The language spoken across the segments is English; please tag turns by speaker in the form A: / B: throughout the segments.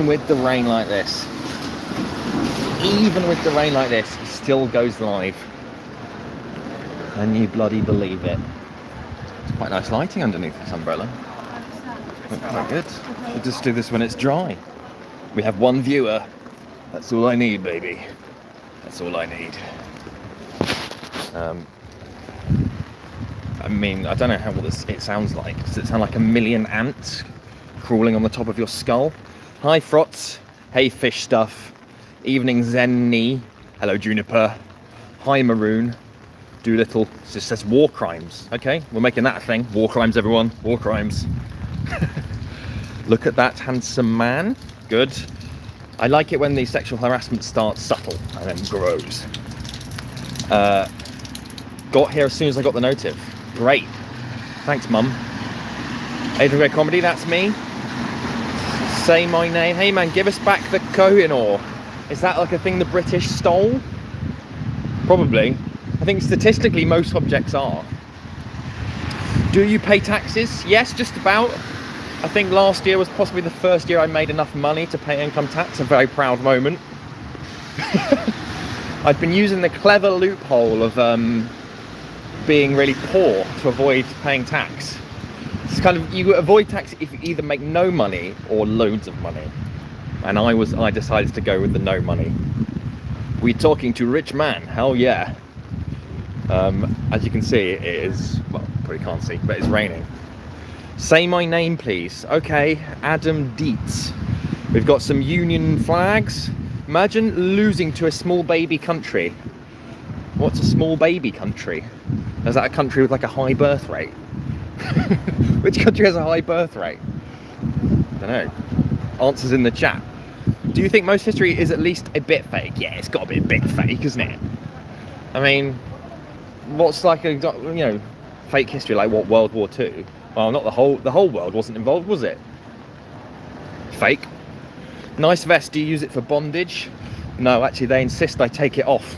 A: even with the rain like this, he still goes live. And you bloody believe it. It's quite nice lighting underneath this umbrella. Quite good. We'll just do this when it's dry. We have one viewer. That's all I need, baby. That's all I need. I mean, I don't know what it sounds like. Does it sound like a million ants crawling on the top of your skull? Hi, Frots. Hey, fish stuff. Evening, Zenny. Hello, Juniper. Hi, Maroon. Doolittle. It just says war crimes. Okay, we're making that a thing. War crimes, everyone. War crimes. Look at that handsome man. Good. I like it when the sexual harassment starts subtle and then grows. Got here as soon as I got the notif. Great. Thanks, Mum. Adrian Great Comedy, that's me. Say my name. Hey, man, give us back the Kohinoor. Is that like a thing the British stole? Probably. I think statistically most objects are. Do you pay taxes? Yes, just about. I think last year was possibly the first year I made enough money to pay income tax. A very proud moment. I've been using the clever loophole of being really poor to avoid paying tax. It's kind of, you avoid tax if you either make no money or loads of money. And I decided to go with the no money. We're talking to rich man, hell yeah. As you can see, it is, well, probably can't see, but it's raining. Say my name, please. Okay, Adam Dietz. We've got some Union flags. Imagine losing to a small baby country. What's a small baby country? Is that a country with like a high birth rate? Which country has a high birth rate? Don't know. Answers in the chat. Do you think most history is at least a bit fake? Yeah, it's got to be a bit fake, isn't it? I mean, what's like a, you know, fake history, like what, World War II? Well, not the whole world wasn't involved, was it? Fake. Nice vest, do you use it for bondage? No, actually they insist I take it off.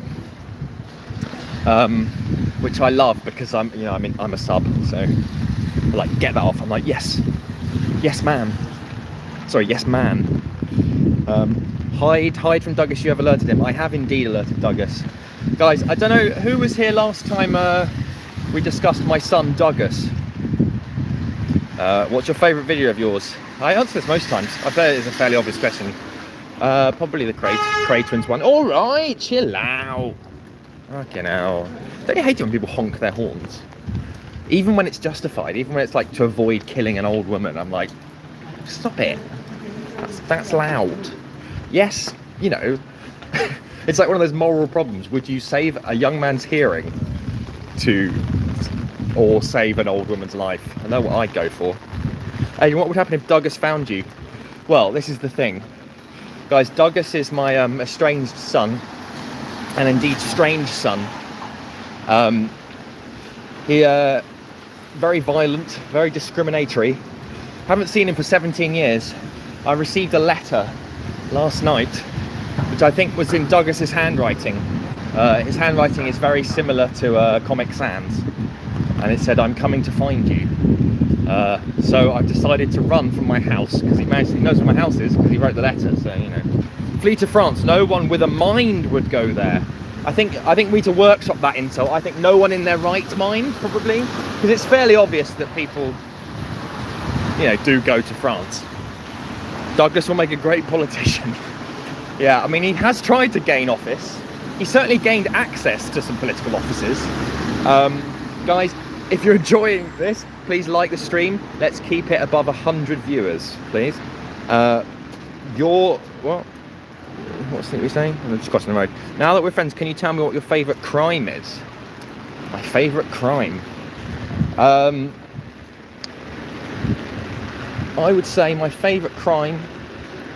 A: Which I love because I'm a sub, so I like get that off. I'm like, yes ma'am. Sorry, yes man. Hide from Duggus, you have alerted him. I have indeed alerted Duggus. Guys, I don't know who was here last time we discussed my son Duggus. What's your favourite video of yours? I answer this most times. I bet it's a fairly obvious question. Probably the Cray Twins one. Alright, chill out. Fucking hell. Don't you hate it when people honk their horns? Even when it's justified, even when it's like to avoid killing an old woman, I'm like, stop it. That's loud. Yes, you know, it's like one of those moral problems. Would you save a young man's hearing or save an old woman's life? I know what I'd go for. Hey, what would happen if Duggus found you? Well, this is the thing. Guys, Duggus is my estranged son, and indeed strange son. He very violent, very discriminatory. Haven't seen him for 17 years. I received a letter last night, which I think was in Douglas's handwriting. His handwriting is very similar to Comic Sans, and it said, "I'm coming to find you." So I've decided to run from my house because he knows where my house is because he wrote the letter. So, you know, flee to France. No one with a mind would go there. I think we need to workshop that intel. I think no one in their right mind, probably, because it's fairly obvious that people, you know, do go to France. Douglas will make a great politician. Yeah, I mean, he has tried to gain office. He certainly gained access to some political offices. Guys, if you're enjoying this, please like the stream. Let's keep it above 100 viewers, please. What's the thing we're saying? I'm just crossing the road. Now that we're friends, can you tell me what your favourite crime is? My favourite crime? I would say my favourite crime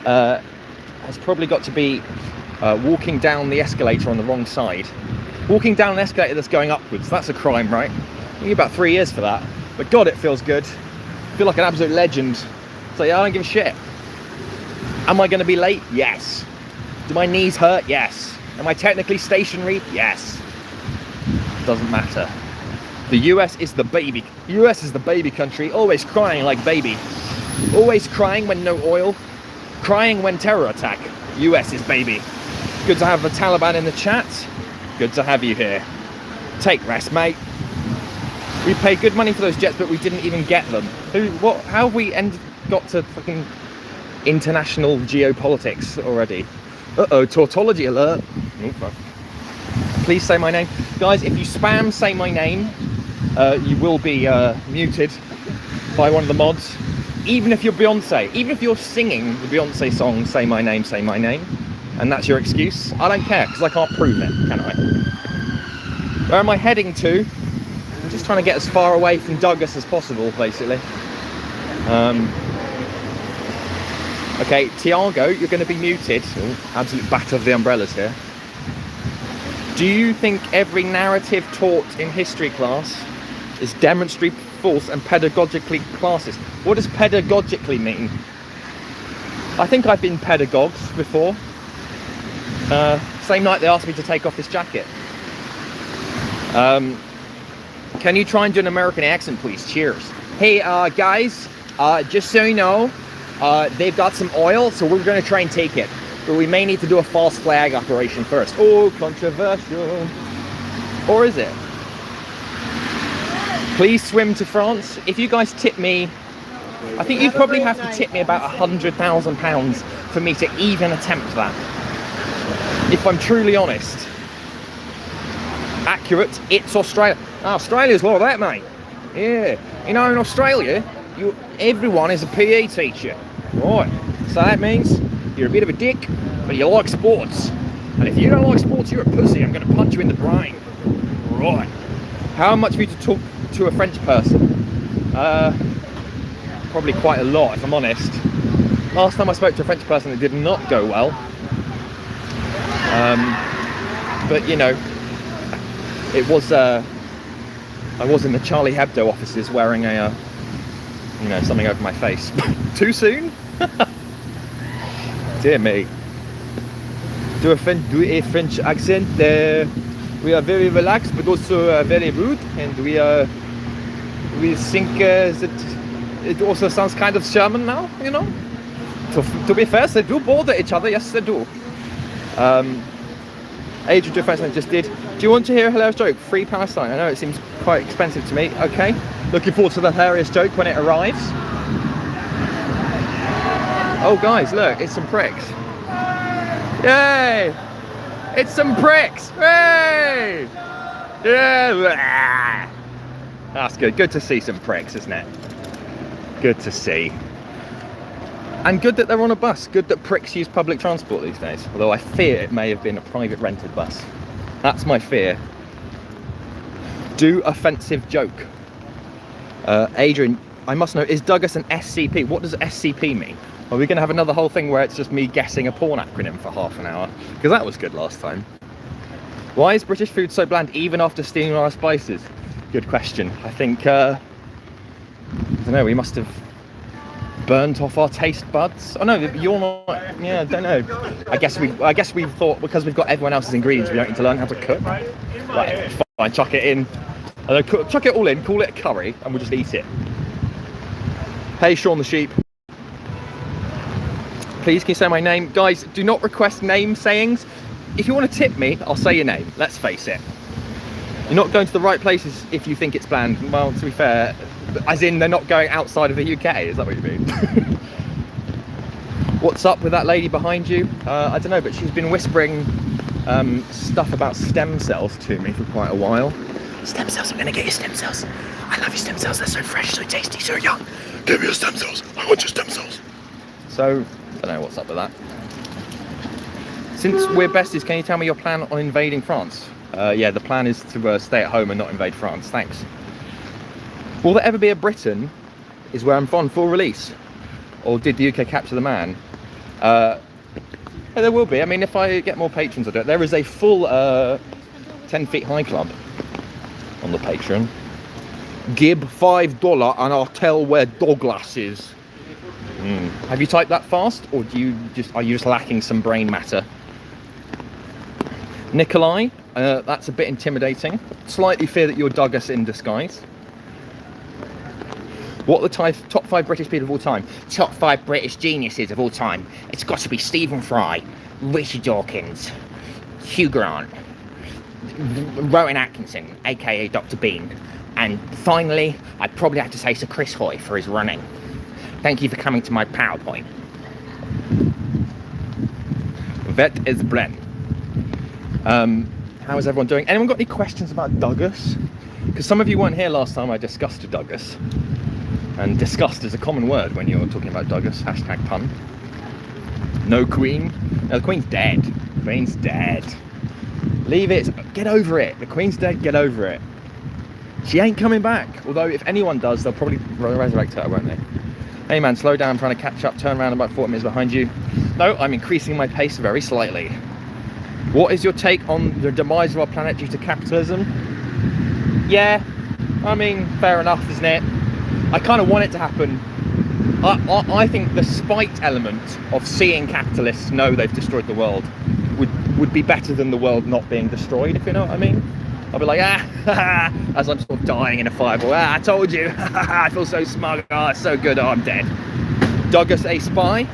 A: has probably got to be walking down the escalator on the wrong side. Walking down an escalator that's going upwards, that's a crime, right? You get about 3 years for that. But God, it feels good. I feel like an absolute legend. So yeah, I don't give a shit. Am I going to be late? Yes. Do my knees hurt? Yes. Am I technically stationary? Yes. Doesn't matter. The US is the baby. US is the baby country, always crying like baby. Always crying when no oil. Crying when terror attack. US's baby. Good to have the Taliban in the chat. Good to have you here. Take rest, mate. We paid good money for those jets, but we didn't even get them. How have we got to fucking international geopolitics already? Uh-oh, tautology alert. Oh, fuck. Please say my name. Guys, if you spam say my name, you will be muted by one of the mods. Even if you're Beyonce, even if you're singing the Beyonce song, say my name, and that's your excuse, I don't care, because I can't prove it, can I? Where am I heading to? I'm just trying to get as far away from Duggus as possible, basically. Okay, Tiago, you're going to be muted. Ooh, absolute battle of the umbrellas here. Do you think every narrative taught in history class is demonstrably false and pedagogically classist? What does pedagogically mean? I think I've been pedagogues before. Same night they asked me to take off this jacket. Can you try and do an American accent, please? Cheers. Hey, guys, just so you know, they've got some oil, so we're going to try and take it. But we may need to do a false flag operation first. Oh, controversial. Or is it? Please swim to France. If you guys tip me, I think you'd probably have to tip me about £100,000 for me to even attempt that. If I'm truly honest. Accurate, it's Australia. Australia's all that, mate. Yeah. You know, in Australia, everyone is a PE teacher. Right. So that means you're a bit of a dick, but you like sports. And if you don't like sports, you're a pussy. I'm going to punch you in the brain. Right. How much for you to talk to a French person? Probably quite a lot, if I'm honest. Last time I spoke to a French person, it did not go well. But you know, it was. I was in the Charlie Hebdo offices wearing a, you know, something over my face. Too soon? Dear me. Do a French accent. We are very relaxed, but also very rude, and we think that it also sounds kind of German now. You know. To be fair, they do bother each other. Yes, they do. Adrian just did. Do you want to hear a hilarious joke? Free Palestine. I know it seems quite expensive to me. Okay. Looking forward to the hilarious joke when it arrives. Oh, guys, look, it's some pricks. Yay! It's some pricks. Hey! Yeah. That's good. Good to see some pricks, isn't it? Good to see. And good that they're on a bus. Good that pricks use public transport these days. Although I fear it may have been a private rented bus. That's my fear. Do offensive joke. Adrian, I must know, is Duggus an SCP? What does SCP mean? Are we going to have another whole thing where it's just me guessing a porn acronym for half an hour? Because that was good last time. Why is British food so bland even after steaming our spices? Good question. I think, I don't know, we must have burnt off our taste buds. Oh no, you're not. Yeah, I don't know. I guess we thought because we've got everyone else's ingredients, we don't need to learn how to cook. Right, fine, chuck it in. Chuck it all in, call it a curry, and we'll just eat it. Hey, Sean the sheep. Please, can you say my name? Guys, do not request name sayings. If you want to tip me, I'll say your name. Let's face it. You're not going to the right places if you think it's bland. Well, to be fair, as in they're not going outside of the UK, is that what you mean? What's up with that lady behind you? I don't know, but she's been whispering stuff about stem cells to me for quite a while. Stem cells, I'm gonna get your stem cells. I love your stem cells, they're so fresh, so tasty, so young. Give me your stem cells, I want your stem cells. So, I don't know what's up with that. Since we're besties, can you tell me your plan on invading France? Yeah, the plan is to stay at home and not invade France, thanks. Will there ever be a Britain is where I'm from full release? Or did the UK capture the man? Yeah, there will be. I mean, if I get more patrons, I'll do it. There is a full 10 feet high club on the Patreon. Give $5 and I'll tell where Douglas is. Have you typed that fast, or are you just lacking some brain matter? Nikolai, that's a bit intimidating. Slightly fear that you're Duggus in disguise. What are the top 5 British people of all time? Top 5 British geniuses of all time. It's got to be Stephen Fry, Richard Dawkins, Hugh Grant, Rowan Atkinson, aka Dr. Bean, and finally, I'd probably have to say Sir Chris Hoy for his running. Thank you for coming to my PowerPoint. That is Bren. How is everyone doing? Anyone got any questions about Duggus? Because some of you weren't here last time I discussed Duggus. And disgust is a common word when you're talking about Duggus. Hashtag pun. No Queen. No, the Queen's dead. The Queen's dead. Leave it. Get over it. The Queen's dead. Get over it. She ain't coming back. Although if anyone does, they'll probably resurrect her, won't they? Hey man, slow down. I'm trying to catch up. Turn around about 40 minutes behind you. No, I'm increasing my pace very slightly. What is your take on the demise of our planet due to capitalism? Yeah, I mean, fair enough, isn't it? I kind of want it to happen. I think the spite element of seeing capitalists know they've destroyed the world would be better than the world not being destroyed, if you know what I mean. I'll be like, as I'm sort of dying in a fireball, I told you, I feel so smug, it's so good, I'm dead. Duggus a spy?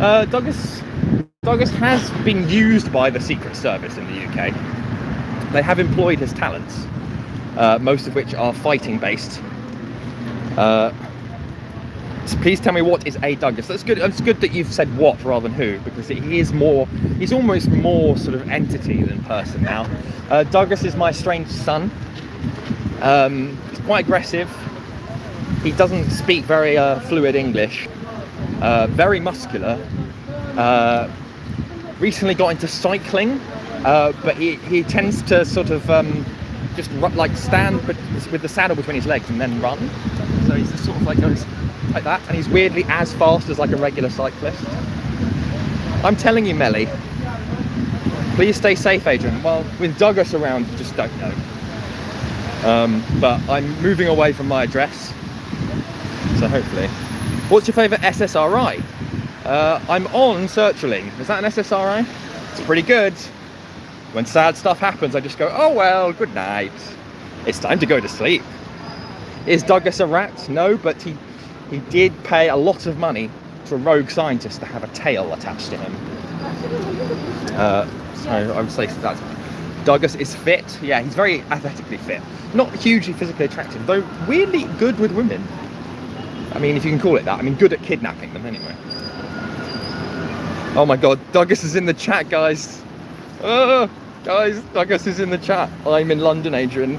A: Duggus has been used by the Secret Service in the UK. They have employed his talents, most of which are fighting based. So please tell me, what is a Duggus? That's good. It's good that you've said what rather than who, because he's almost more sort of entity than person now. Duggus is my strange son. He's quite aggressive. He doesn't speak very fluid English. Very muscular. Recently got into cycling, but he tends to sort of just like stand with the saddle between his legs and then run. So he's just sort of like goes like that, and he's weirdly as fast as like a regular cyclist. I'm telling you, Melly, please stay safe, Adrian. Well, with Duggus around, you just don't know. But I'm moving away from my address, so hopefully. What's your favourite SSRI? I'm on sertraline. Is that an SSRI? It's pretty good. When sad stuff happens, I just go, oh well, good night. It's time to go to sleep. Is Duggus a rat? No, but he did pay a lot of money to a rogue scientist to have a tail attached to him. So I would say that Duggus is fit. Yeah, he's very athletically fit. Not hugely physically attractive, though weirdly good with women. I mean, if you can call it that. I mean, good at kidnapping them anyway. Oh my god, Duggus is in the chat, guys. Guys, Duggus is in the chat. I'm in London, Adrian.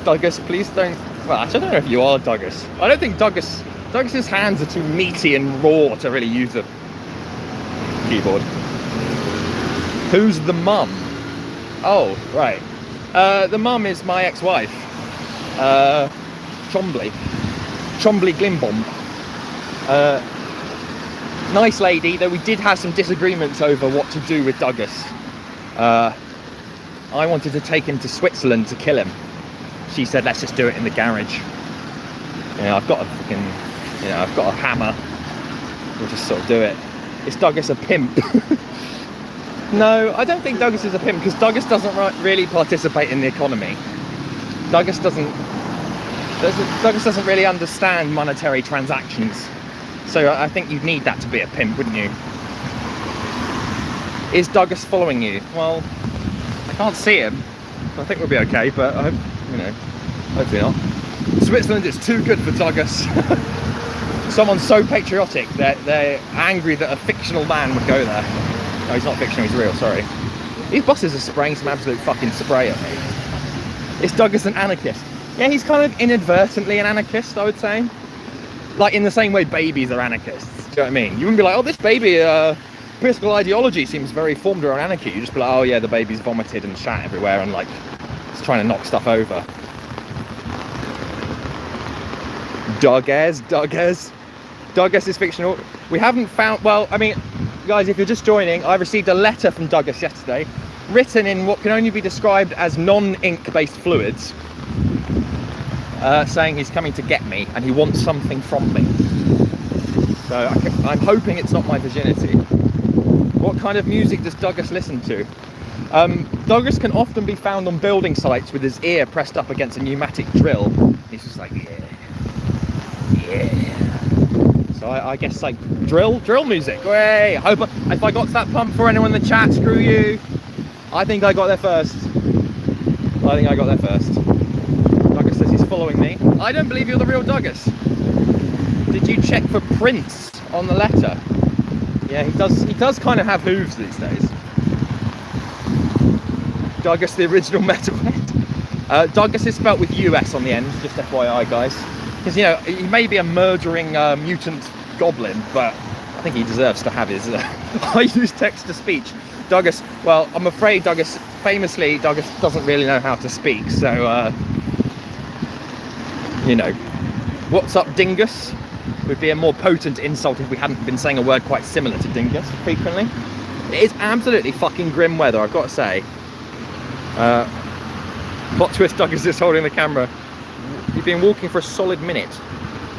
A: Duggus, please don't... Well, actually, I don't know if you are Duggus. I don't think Duggus's hands are too meaty and raw to really use a keyboard. Who's the mum? Oh, right. The mum is my ex-wife. Chombley Glimbomb. Nice lady, though we did have some disagreements over what to do with Duggus. I wanted to take him to Switzerland to kill him. She said, let's just do it in the garage. You know, I've got a hammer. We'll just sort of do it. Is Duggus a pimp? No, I don't think Duggus is a pimp, because Duggus doesn't really participate in the economy. Duggus doesn't really understand monetary transactions. So I think you'd need that to be a pimp, wouldn't you? Is Duggus following you? Well, I can't see him. I think we'll be okay, but I hope, you know, hopefully not. Switzerland is too good for Duggus. Someone's so patriotic that they're angry that a fictional man would go there. No, he's not fictional, he's real, sorry. These bosses are spraying some absolute fucking spray at me. Is Duggus an anarchist? Yeah, he's kind of inadvertently an anarchist, I would say. Like, in the same way babies are anarchists. Do you know what I mean? You wouldn't be like, oh, this baby, political ideology seems very formed around anarchy. You just be like, oh yeah, the baby's vomited and shat everywhere and like, it's trying to knock stuff over. Duggus is fictional. We haven't found, well, I mean, guys, if you're just joining, I received a letter from Duggus yesterday, written in what can only be described as non-ink based fluids, saying he's coming to get me and he wants something from me. So I'm hoping it's not my virginity. What kind of music does Duggus listen to? Duggus can often be found on building sites with his ear pressed up against a pneumatic drill. He's just like, yeah. So I guess like drill music. Great. I hope if I got to that pump for anyone in the chat, screw you. I think I got there first. Duggus says he's following me. I don't believe you're the real Duggus. Did you check for prints on the letter? Yeah, he does kind of have hooves these days. Duggus, the original metalhead. Duggus is spelt with US on the end, just FYI, guys. Because, you know, he may be a murdering mutant goblin, but I think he deserves to have his... I use text-to-speech. Duggus, well, I'm afraid Duggus doesn't really know how to speak, so, you know. What's up, Dingus? Would be a more potent insult if we hadn't been saying a word quite similar to dingus frequently. It is absolutely fucking grim weather, I've got to say. Plot twist, Duggus is holding the camera. You've been walking for a solid minute.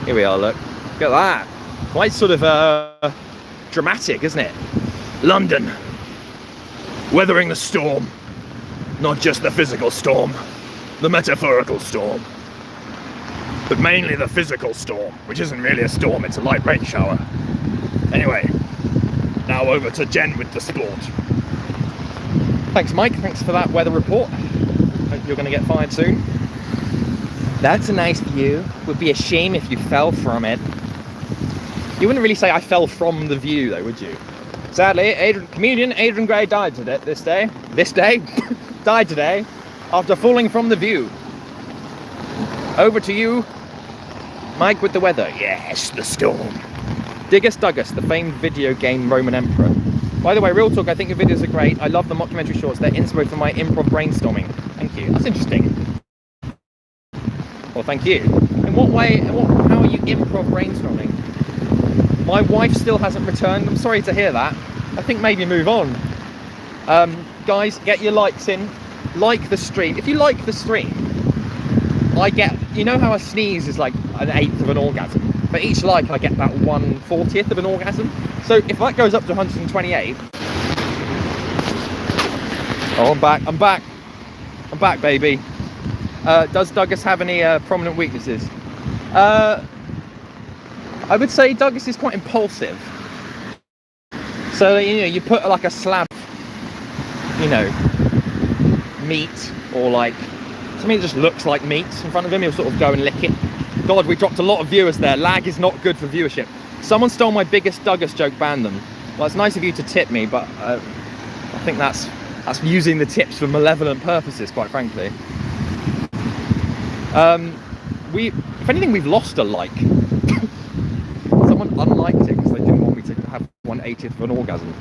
A: Here we are, look. Look at that. Quite sort of dramatic, isn't it? London. Weathering the storm. Not just the physical storm, the metaphorical storm. But mainly the physical storm, which isn't really a storm, it's a light rain shower. Anyway, now over to Jen with the sport. Thanks, Mike. Thanks for that weather report. Hope you're going to get fired soon. That's a nice view. Would be a shame if you fell from it. You wouldn't really say I fell from the view, though, would you? Sadly, comedian Adrian Gray died today. This day, died today after falling from the view. Over to you, Mike, with the weather. Yes, the storm. Duggus, the famed video game Roman Emperor. By the way, real talk, I think your videos are great. I love the mockumentary shorts. They're inspo for my improv brainstorming. Thank you. That's interesting. Well, thank you. In what way, how are you improv brainstorming? My wife still hasn't returned. I'm sorry to hear that. I think maybe move on. Guys, get your likes in. Like the stream. If you like the stream, you know how a sneeze is like an eighth of an orgasm? For each like, I get about 1/40th of an orgasm. So if that goes up to 128... Oh, I'm back, baby. Does Duggus have any prominent weaknesses? I would say Duggus is quite impulsive. So, you know, you put like a slab, you know, meat or like something that just looks like meat in front of him, he'll sort of go and lick it. God, we dropped a lot of viewers there. Lag is not good for viewership. Someone stole my biggest Duggus joke, ban them. Well, it's nice of you to tip me, but I think that's using the tips for malevolent purposes, quite frankly. If anything, we've lost a like. Someone unliked it because they didn't want me to have 1/80th of an orgasm.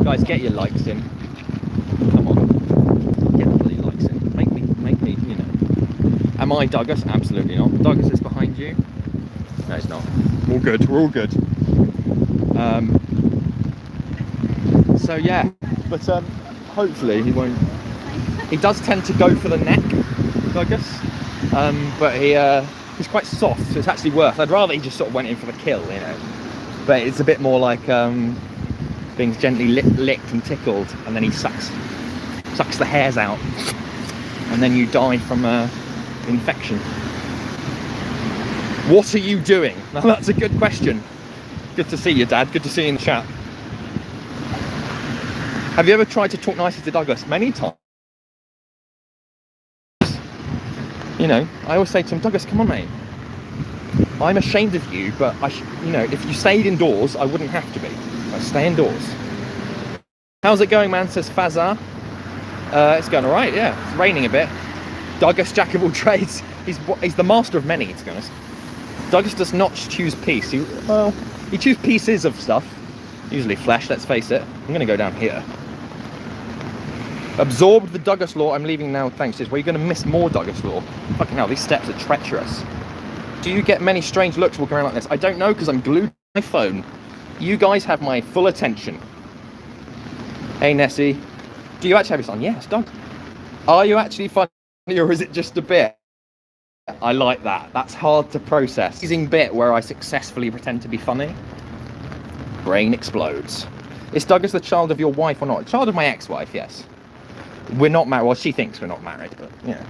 A: Guys, get your likes in. Come on, get the bloody likes in. Make me, you know. Am I Duggus? Absolutely not. Duggus is behind you. No, it's not. We're all good. We're all good. So yeah, but hopefully he won't. He does tend to go for the neck, Duggus, but he's quite soft, so it's actually worse. I'd rather he just sort of went in for the kill, you know. But it's a bit more like being gently licked and tickled, and then he sucks the hairs out, and then you die from infection. What are you doing? Now that's a good question. Good to see you, Dad. Good to see you in the chat. Have you ever tried to talk nicely to Duggus? Many times. You know, I always say to him, Duggus, come on, mate. I'm ashamed of you, but you know, if you stayed indoors, I wouldn't have to be. I stay indoors. How's it going, man? Says Fazar. It's going all right, yeah. It's raining a bit. Duggus, jack of all trades. He's the master of many, to be honest. Duggus does not choose peace. He chooses pieces of stuff. Usually flesh, let's face it. I'm going to go down here. Absorbed the Duggus law. I'm leaving now, thanks. Well, you're going to miss more Duggus law. Fucking hell, these steps are treacherous. Do you get many strange looks walking around like this? I don't know, because I'm glued to my phone. You guys have my full attention. Hey, Nessie. Do you actually have this on? Yes, Doug. Are you actually funny, or is it just a bit? I like that. That's hard to process. Using bit where I successfully pretend to be funny. Brain explodes. Is Duggus the child of your wife or not? Child of my ex-wife, yes. We're not married. Well, she thinks we're not married, but, you know.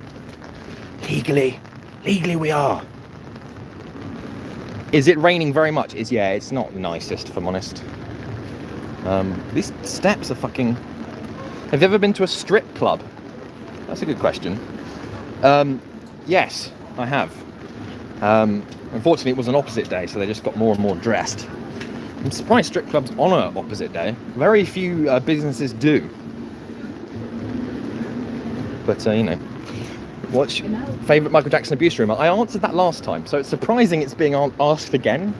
A: Legally we are. Is it raining very much? Yeah, it's not nicest, if I'm honest. These steps are fucking... Have you ever been to a strip club? That's a good question. Yes, I have. Unfortunately, it was an opposite day, so they just got more and more dressed. I'm surprised strip clubs honour opposite day. Very few businesses do. But, you know. What's your favourite Michael Jackson abuse rumour? I answered that last time, so it's surprising it's being asked again.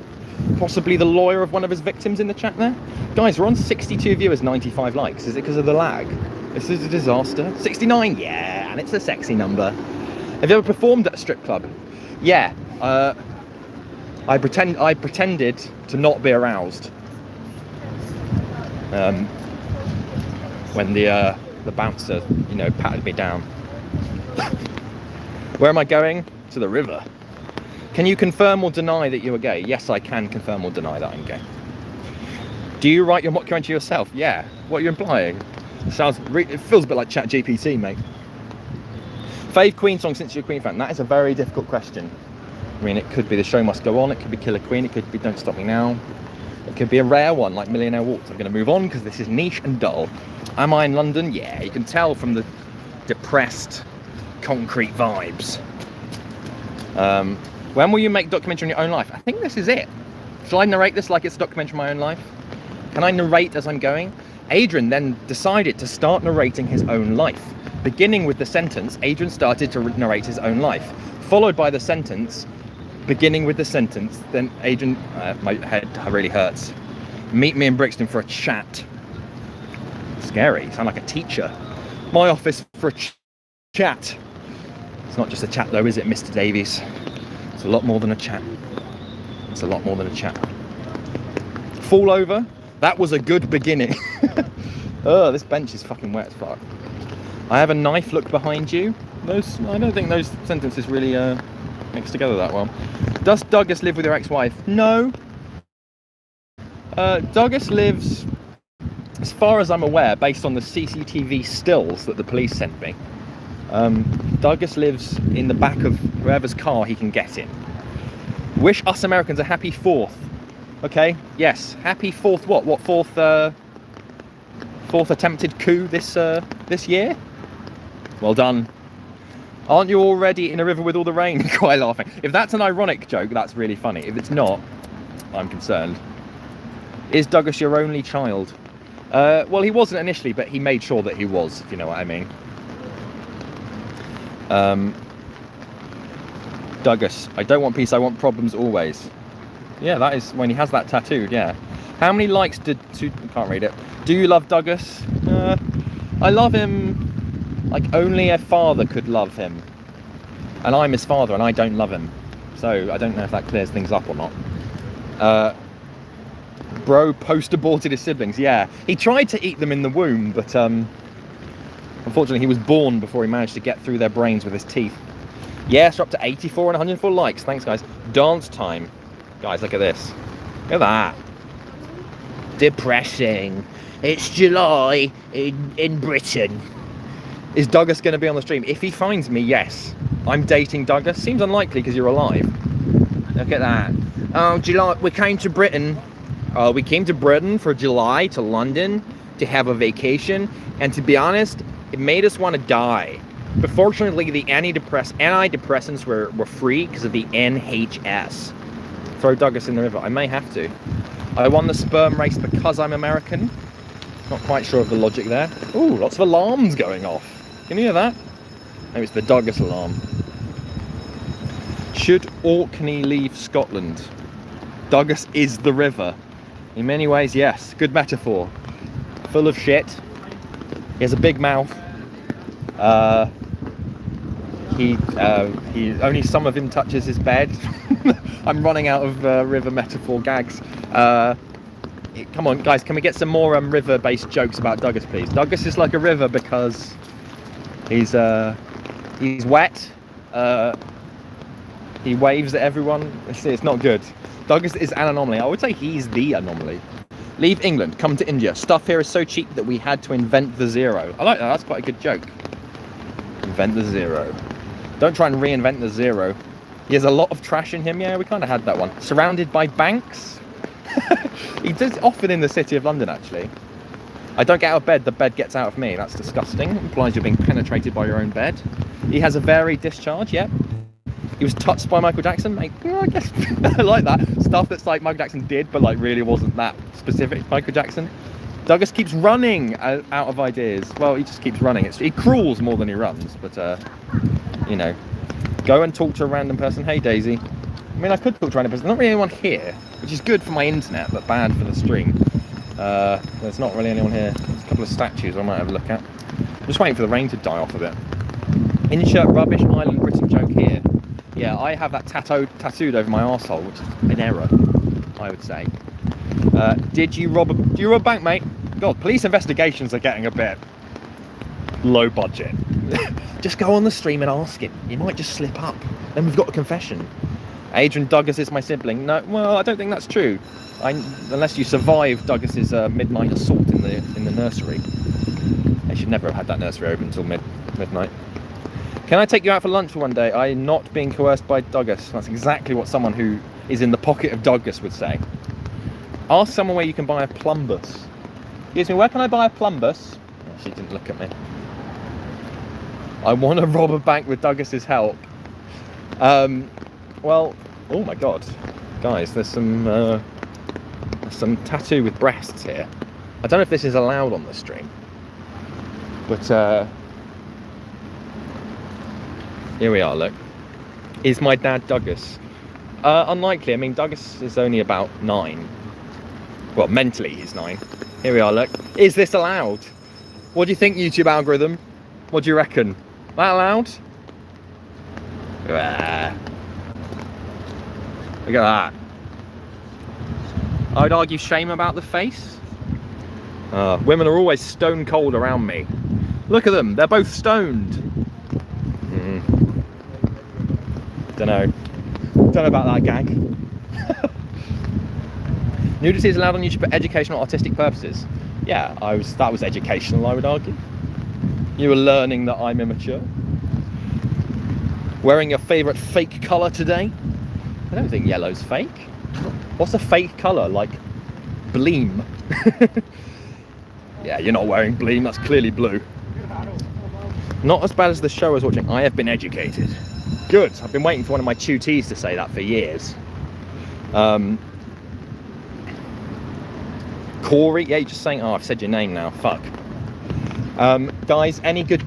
A: Possibly the lawyer of one of his victims in the chat there. Guys, we're on 62 viewers, 95 likes. Is it because of the lag? This is a disaster. 69, yeah, and it's a sexy number. Have you ever performed at a strip club? Yeah, I pretended to not be aroused when the bouncer, you know, patted me down. Where am I going? To the river. Can you confirm or deny that you are gay? Yes, I can confirm or deny that I'm gay. Do you write your mockumentary yourself? Yeah. What are you implying? It feels a bit like ChatGPT, mate. Fave Queen song since you're a Queen fan? That is a very difficult question. I mean, it could be The Show Must Go On, it could be Killer Queen, it could be Don't Stop Me Now. It could be a rare one like Millionaire Waltz. I'm going to move on because this is niche and dull. Am I in London? Yeah, you can tell from the depressed concrete vibes. When will you make documentary on your own life? I think this is it. Shall I narrate this like it's a documentary on my own life? Can I narrate as I'm going? Adrian then decided to start narrating his own life. Beginning with the sentence, Adrian started to narrate his own life. Followed by the sentence, beginning with the sentence, then Adrian, my head really hurts. Meet me in Brixton for a chat. Scary, you sound like a teacher. My office for a chat. It's not just a chat though, is it, Mr. Davies? It's a lot more than a chat. It's a lot more than a chat. Fall over. That was a good beginning. Oh, this bench is fucking wet as fuck. I have a knife, look behind you. I don't think those sentences really mix together that well. Does Duggus live with your ex-wife? No. Duggus lives, as far as I'm aware, based on the CCTV stills that the police sent me, Duggus lives in the back of whoever's car he can get in. Wish us Americans a happy 4th. Okay, yes, happy 4th what? What, 4th attempted coup this year? Well done. Aren't you already in a river with all the rain? Quite laughing. If that's an ironic joke, that's really funny. If it's not, I'm concerned. Is Duggus your only child? Well, he wasn't initially, but he made sure that he was, if you know what I mean. Duggus, I don't want peace, I want problems always. Yeah, that is when he has that tattooed, yeah. How many likes I can't read it. Do you love Duggus? I love him like only a father could love him. And I'm his father and I don't love him. So I don't know if that clears things up or not. Bro post-aborted his siblings, yeah. He tried to eat them in the womb, but unfortunately he was born before he managed to get through their brains with his teeth. Yes, we're up to 84 and 104 likes. Thanks, guys. Dance time. Guys, look at this. Look at that. Depressing. It's July in Britain. Is Duggus going to be on the stream? If he finds me, yes. I'm dating Duggus. Seems unlikely because you're alive. Look at that. Oh, July. We came to Britain. We came to Britain for July to London to have a vacation. And to be honest, it made us want to die. But fortunately, the antidepressants were free because of the NHS. Throw Duggus in the river. I may have to. I won the sperm race because I'm American. Not quite sure of the logic there. Ooh, lots of alarms going off. Can you hear that? Maybe it's the Duggus alarm. Should Orkney leave Scotland? Duggus is the river. In many ways, yes. Good metaphor. Full of shit. He has a big mouth. He only some of him touches his bed. I'm running out of river metaphor gags. Come on, guys, can we get some more river-based jokes about Duggus, please? Duggus is like a river because he's wet. He waves at everyone. It's not good. Duggus is an anomaly. I would say he's the anomaly. Leave England, come to India. Stuff here is so cheap that we had to invent the zero. I like that. That's quite a good joke. Invent the zero. Don't try and reinvent the zero. He has a lot of trash in him. Yeah, we kind of had that one. Surrounded by banks. He does often in the city of London, actually. I don't get out of bed, the bed gets out of me. That's disgusting. It implies you're being penetrated by your own bed. He has a varied discharge, yeah. He was touched by Michael Jackson, mate. I guess I like that. Stuff that's like Michael Jackson did, but like really wasn't that specific to Michael Jackson. Duggus keeps running out of ideas. Well, he just keeps running. He crawls more than he runs, but you know. Go and talk to a random person. Hey, Daisy. I mean, I could talk to a random person. There's not really anyone here, which is good for my internet, but bad for the stream. There's not really anyone here. There's a couple of statues I might have a look at. I'm just waiting for the rain to die off a bit. Insert rubbish island Britain joke here. Yeah, I have that tattooed over my arsehole, which is an error, I would say. Did you rob a bank, mate? God, police investigations are getting a bit low budget. Just go on the stream and ask him. He might just slip up. Then we've got a confession. Adrian Duggus is my sibling. No, well, I don't think that's true. Unless you survived Douglas's midnight assault in the nursery. They should never have had that nursery open until midnight. Can I take you out for lunch for one day? I'm not being coerced by Duggus. That's exactly what someone who is in the pocket of Duggus would say. Ask someone where you can buy a plumbus. Excuse me, where can I buy a plumbus? Oh, she didn't look at me. I want to rob a bank with Douglas's help. Well, oh my god, guys, there's some tattoo with breasts here. I don't know if this is allowed on the stream, but here we are. Look, is my dad Duggus? Unlikely. I mean, Duggus is only about 9. Well, mentally he's 9. Here we are. Look, is this allowed? What do you think, YouTube algorithm? What do you reckon? That allowed? Look at that. I'd argue shame about the face. Women are always stone cold around me. Look at them, they're both stoned. Don't know about that gag. Nudity is allowed on YouTube for educational, artistic purposes. Yeah, that was educational, I would argue. You were learning that I'm immature. Wearing your favourite fake colour today? I don't think yellow's fake. What's a fake colour? Like Bleem? Yeah, you're not wearing Bleem, that's clearly blue. Not as bad as the show I was watching. I have been educated. Good, I've been waiting for one of my tutees to say that for years. Corey, yeah, you're just saying, oh, I've said your name now, fuck. Guys, any good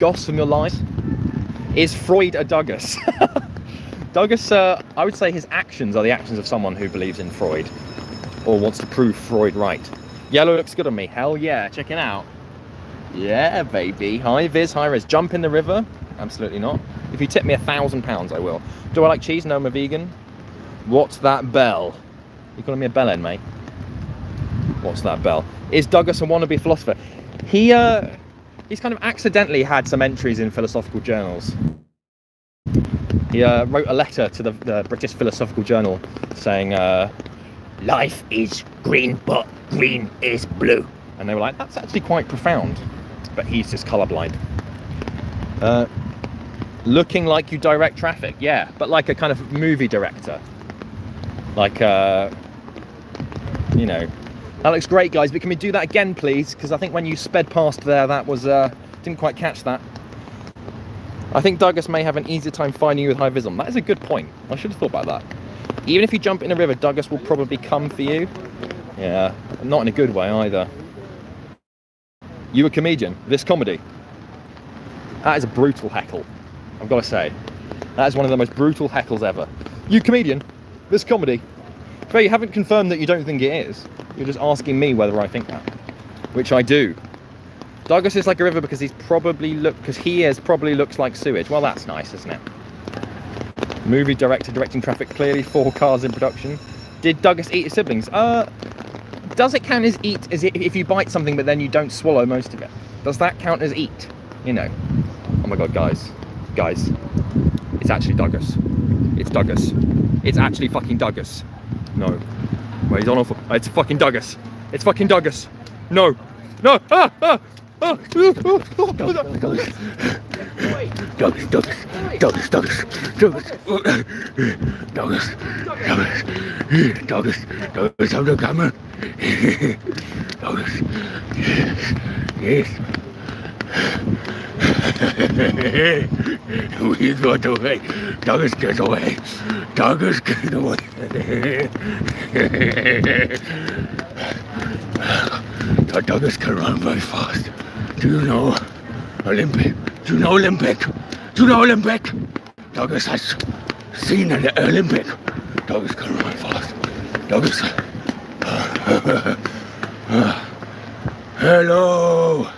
A: goss from your lives? Is Freud a Duggus? Duggus, I would say his actions are the actions of someone who believes in Freud or wants to prove Freud right. Yellow looks good on me. Hell yeah, check it out. Yeah, baby. Hi Viz, hi Riz. Jump in the river? Absolutely not. If you tip me £1,000, I will. Do I like cheese? No, I'm a vegan. What's that bell? You calling me a bellend, mate? What's that bell? Is Duggus a wannabe philosopher? He's kind of accidentally had some entries in philosophical journals. He wrote a letter to the British Philosophical Journal saying, life is green, but green is blue. And they were like, that's actually quite profound. But he's just colourblind. Looking like you direct traffic. Yeah, but like a kind of movie director. Like, you know. That looks great, guys, but can we do that again, please? Because I think when you sped past there, that was, didn't quite catch that. I think Duggus may have an easier time finding you with high vism. That is a good point. I should have thought about that. Even if you jump in a river, Duggus will probably come for you. Yeah, not in a good way either. You a comedian? This comedy? That is a brutal heckle, I've got to say. That is one of the most brutal heckles ever. You comedian? This comedy? But you haven't confirmed that you don't think it is. You're just asking me whether I think that, which I do. Duggus is like a river because he probably looks like sewage. Well, that's nice, isn't it? Movie director directing traffic, clearly 4 cars in production. Did Duggus eat his siblings? Does it count as eat as if you bite something but then you don't swallow most of it? Does that count as eat? You know. Oh my god, guys. It's actually Duggus. It's Duggus. It's actually fucking Duggus. No. Wait, he's on awful. It's fucking Duggus. It's fucking Duggus. No. No. Ah! Ah! Ah!
B: Duggus, Duggus, Duggus, Duggus, Duggus, Duggus, Duggus, Duggus, have the camera. Duggus, yes, yes. We got away. Duggus, get away. Duggus, get away. The Duggus can run very fast. Do you know Olympic? Do you know Olympic? Do you know Olympic? Duggus has seen an Olympic. Duggus can run fast. Duggus. Hello.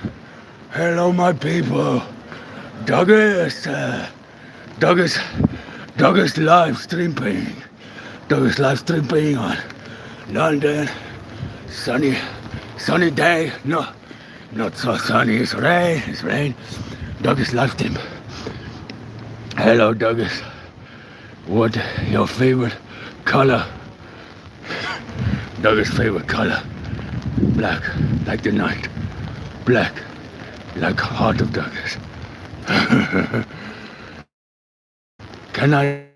B: Hello, my people. Duggus. Duggus live streaming. Duggus live streaming on London. Sunny day. No, not so sunny. It's rain. It's rain. Duggus live stream. Hello, Duggus. What your favorite color? Duggus' favorite color. Black, like the night. Black, like heart of Duggus. Can I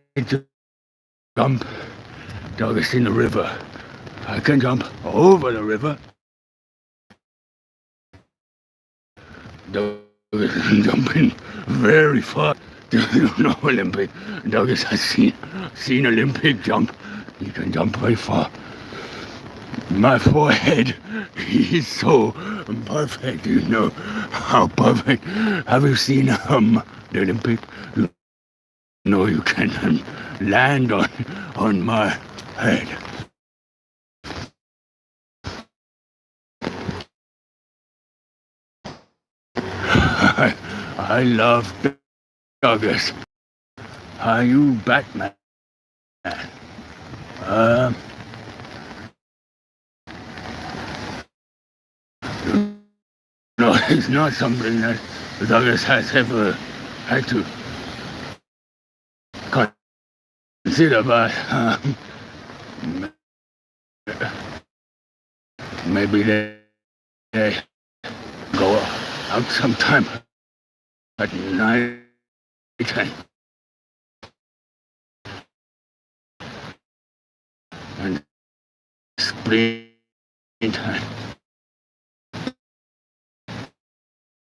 B: jump? Duggus in the river. I can jump over the river. Duggus is jumping very far. Do you know Olympic? Duggus has seen Olympic jump. He can jump very far. My forehead is so perfect. You know how perfect. Have you seen the Olympic? You know you can land on my head. I love Duggus. Are you Batman? No, it's not something that Duggus has ever had to consider, but maybe they go out sometime at night and springtime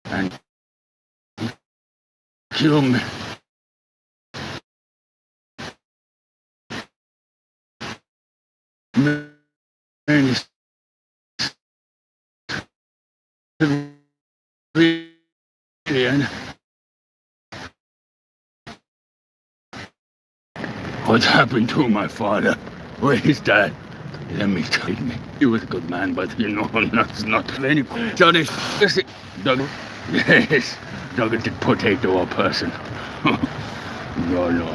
B: and kill me. What happened to my father? Where is Dad? Let me tell you, he was a good man, but you know, that's not any. Johnny, listen, Duggus. Yes, Duggus did potato a person. No.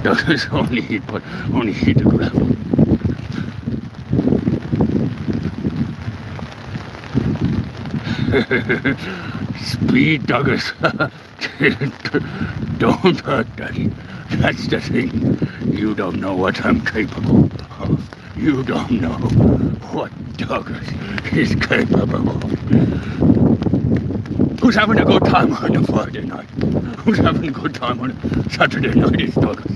B: Duggus only hit the ground. Speed, Duggus. Don't hurt Daddy. That's the thing. You don't know what I'm capable of. You don't know what Duggus is capable of. Who's having a good time on a Friday night? Who's having a good time on a Saturday night? It's Duggus.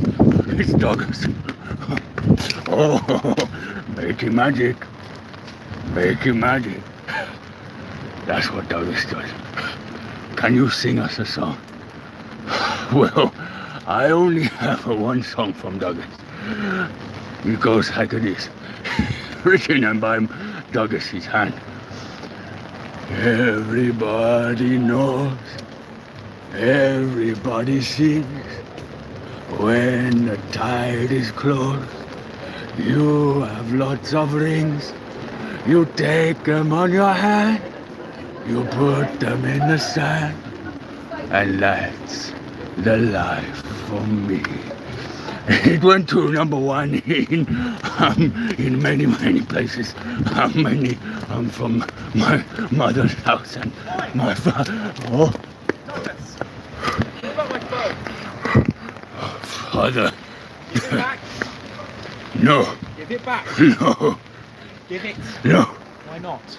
B: It's Duggus. Oh, making magic. Making magic. That's what Duggus does. Can you sing us a song? Well, I only have one song from Duggus. It goes like this. Written and by Duggus' hand. Everybody knows, everybody sings. When the tide is closed, you have lots of rings. You take them on your hand, you put them in the sand, and that's the life for me. It went to #1 in many places. From my mother's house and my father. Oh.
A: Duggus, what about my phone?
B: Father.
A: Give it back.
B: No.
A: Give it back.
B: No.
A: Give it.
B: No.
A: Why not?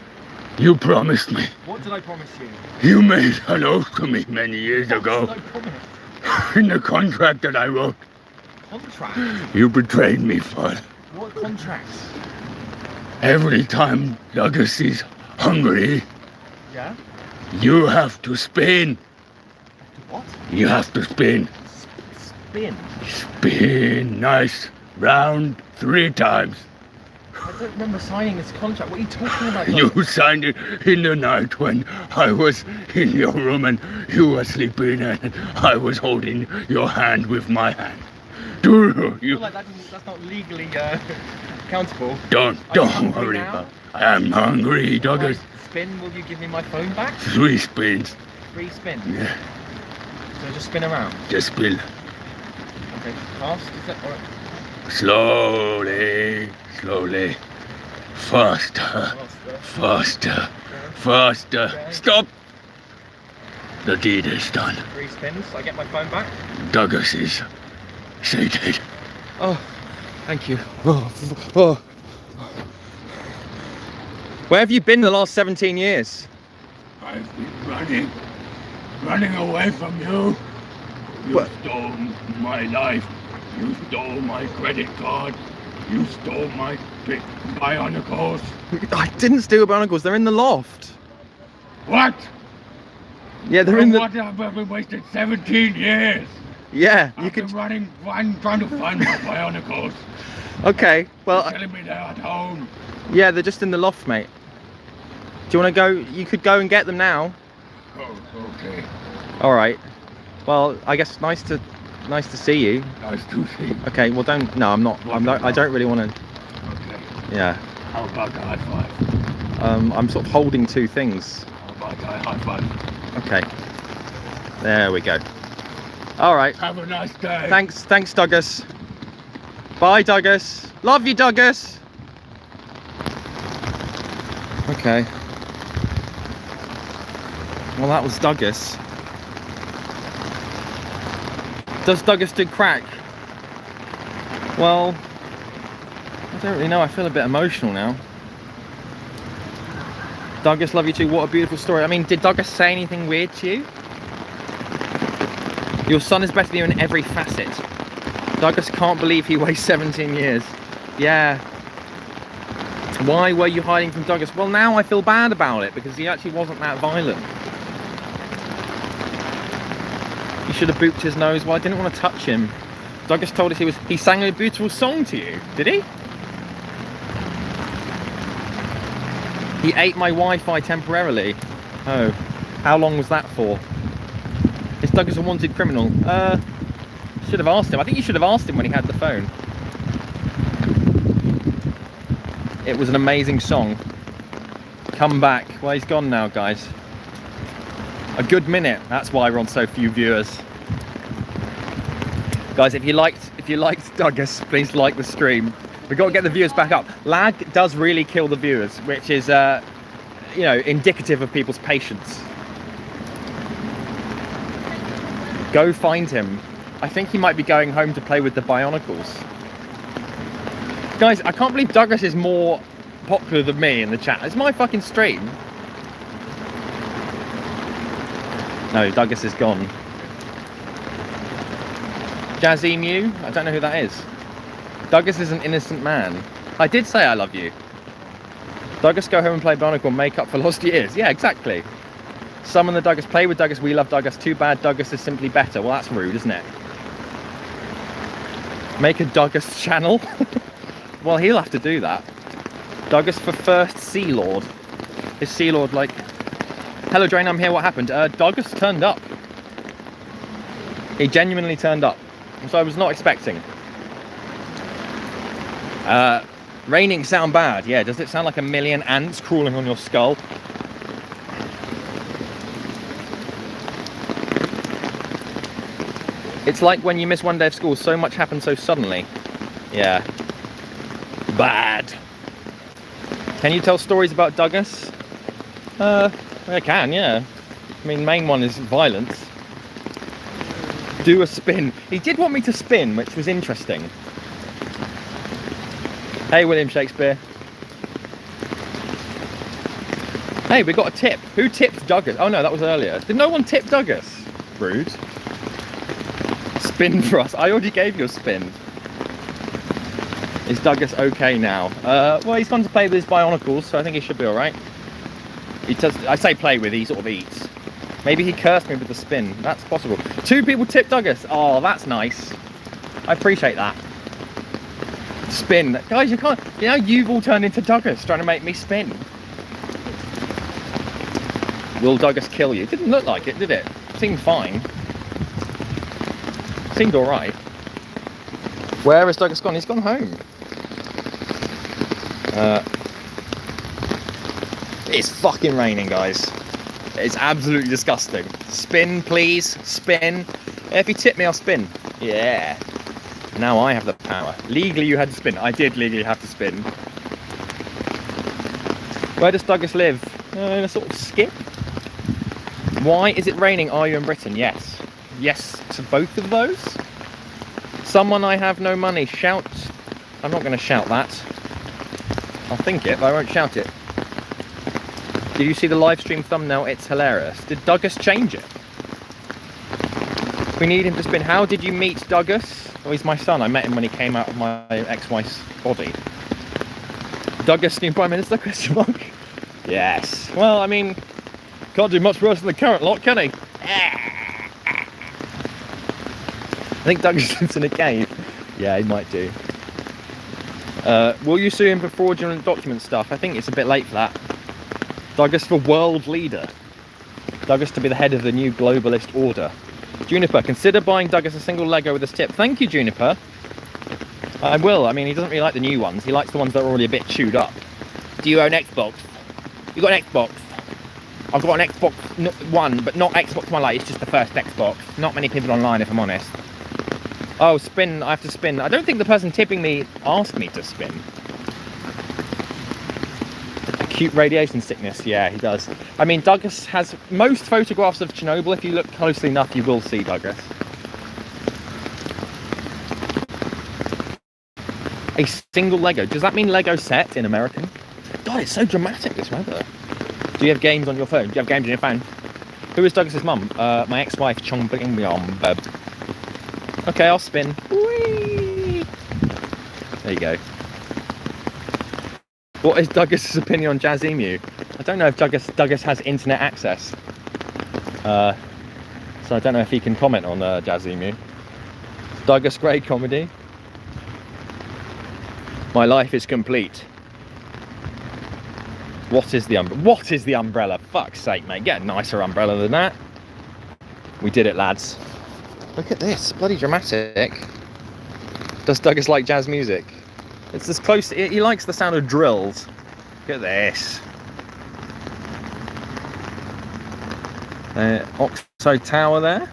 B: You promised me.
A: What did I promise you?
B: You made an oath to me many years ago.
A: What did I promise?
B: In the contract that I wrote.
A: Contract?
B: You betrayed me, Fudd.
A: What contracts?
B: Every time Duggus is hungry,
A: Yeah?
B: you have to spin.
A: What?
B: You have to spin.
A: Spin?
B: Spin. Nice. Round 3 times.
A: I don't remember signing this contract. What are you talking about?
B: You signed it in the night when I was in your room and you were sleeping and I was holding your hand with my hand.
A: I feel like that's not legally accountable.
B: Don't worry about it. I am hungry, Duggus.
A: Spin, will you give me my phone back?
B: 3 spins.
A: 3 spins?
B: Yeah,
A: So just spin around.
B: just spin.
A: Okay, fast, is that alright?
B: Slowly. Faster. Stop! The deed is done.
A: 3 spins, I get my phone back.
B: Duggus is sated.
A: Oh, thank you. Oh. Where have you been the last 17 years?
B: I've been running away from you. You
A: What?
B: stole my life. You stole my credit card. You stole my bionicles.
A: I didn't steal Barnacles, they're in the loft.
B: What?
A: Yeah, they're in the...
B: What? I've wasted 17 years.
A: Yeah, you
B: I've
A: could...
B: been running, trying to find my bionicles.
A: Okay, well,
B: You're telling me they're at home.
A: yeah, they're just in the loft, mate. Do you want to go? You could go and get them now.
B: Oh, okay.
A: All right. Well, I guess nice to see you.
B: Nice to see you.
A: Okay. Well, don't. No, I'm not. I don't really want to.
B: Okay.
A: Yeah.
B: How about the high five?
A: I'm sort of holding 2 things.
B: How about the high five?
A: Okay. There we go. All right.
B: Have a nice day.
A: Thanks, Duggus. Bye, Duggus. Love you, Duggus. Okay. Well, that was Duggus. Does Duggus do crack? Well, I don't really know. I feel a bit emotional now. Duggus, love you too. What a beautiful story. I mean, did Duggus say anything weird to you? Your son is better than you in every facet. Duggus can't believe he weighs 17 years. Yeah. Why were you hiding from Duggus? Well, now I feel bad about it because he actually wasn't that violent. You should have booped his nose. Well, I didn't want to touch him. Duggus told us he sang a beautiful song to you. Did he? He ate my Wi-Fi temporarily. Oh. How long was that for? Is Duggus a wanted criminal? Should have asked him. I think you should have asked him when he had the phone. It was an amazing song. Come back. Well, he's gone now, guys. A good minute. That's why we're on so few viewers. Guys, if you liked Duggus, please like the stream. We've got to get the viewers back up. Lag does really kill the viewers, which is, you know, indicative of people's patience. Go find him. I think he might be going home to play with the Bionicles. Guys, I can't believe Duggus is more popular than me in the chat. It's my fucking stream. No, Duggus is gone. Jazzy Mew? I don't know who that is. Duggus is an innocent man. I did say I love you. Duggus, go home and play Barnacle and make up for lost years. Yeah, exactly. Summon the Duggus, play with Duggus, we love Duggus. Too bad Duggus is simply better. Well, that's rude, isn't it? Make a Duggus channel? Well, he'll have to do that. Duggus for first Sea Lord. Is Sea Lord like... Hello, Drain, I'm here, what happened? Duggus turned up. He genuinely turned up. So I was not expecting. Raining sound bad. Yeah, does it sound like a million ants crawling on your skull? It's like when you miss one day of school, so much happens so suddenly. Yeah. Bad. Can you tell stories about Duggus? I can, yeah. I mean, main one is violence. Do a spin. He did want me to spin, which was interesting. Hey, William Shakespeare. Hey, we got a tip. Who tipped Duggus? Oh no, that was earlier. Did no one tip Duggus? Rude. Spin for us. I already gave you a spin. Is Duggus okay now? Well, he's gone to play with his bionicles, so I think he should be alright. He does, I say play with, he sort of eats. Maybe he cursed me with the spin. That's possible. 2 people tipped Duggus. Oh, that's nice. I appreciate that. Spin. Guys, you can't... You know, you've all turned into Duggus trying to make me spin. Will Duggus kill you? It didn't look like it, did it? Seemed fine. Seemed alright. Where has Duggus gone? He's gone home. It's fucking raining, guys. It's absolutely disgusting. Spin, please. Spin. If you tip me, I'll spin. Yeah. Now I have the power. Legally, you had to spin. I did legally have to spin. Where does Duggus live? In a sort of skip. Why is it raining? Are you in Britain? Yes. Yes to both of those. Someone, I have no money. Shout. I'm not going to shout that. I'll think it, but I won't shout it. Did you see the live stream thumbnail? It's hilarious. Did Duggus change it? We need him to spin. How did you meet Duggus? Oh, he's my son. I met him when he came out of my ex-wife's body. Duggus, new Prime Minister? Question mark. Yes. Well, I mean, can't do much worse than the current lot, can he? I think Duggus lives in a cave. Yeah, he might do. Will you sue him for fraudulent document stuff? I think it's a bit late for that. Duggus for world leader. Duggus to be the head of the new globalist order. Juniper, consider buying Duggus a single Lego with this tip. Thank you, Juniper. I will. I mean, he doesn't really like the new ones. He likes the ones that are already a bit chewed up. Do you own Xbox? You got an Xbox? I've got an Xbox One, but not Xbox One Lite. It's just the first Xbox. Not many people online, if I'm honest. Oh, spin. I have to spin. I don't think the person tipping me asked me to spin. Acute radiation sickness. Yeah, he does. I mean, Duggus has most photographs of Chernobyl. If you look closely enough, you will see Duggus. A single Lego. Does that mean Lego set in American? God, it's so dramatic, this weather. Do you have games on your phone? Do you have games on your phone? Who is Douglas's mum? My ex-wife, Chong Bing Yom. Okay, I'll spin. Whee! There you go. What is Douglas's opinion on Jazz Emu? I don't know if Duggus has internet access. So I don't know if he can comment on Jazz Emu. Duggus great comedy. My life is complete. What is the umbrella? Fuck's sake, mate. Get a nicer umbrella than that. We did it, lads. Look at this. Bloody dramatic. Does Duggus like jazz music? It's as close. He likes the sound of drills. Look at this. Oxo Tower there.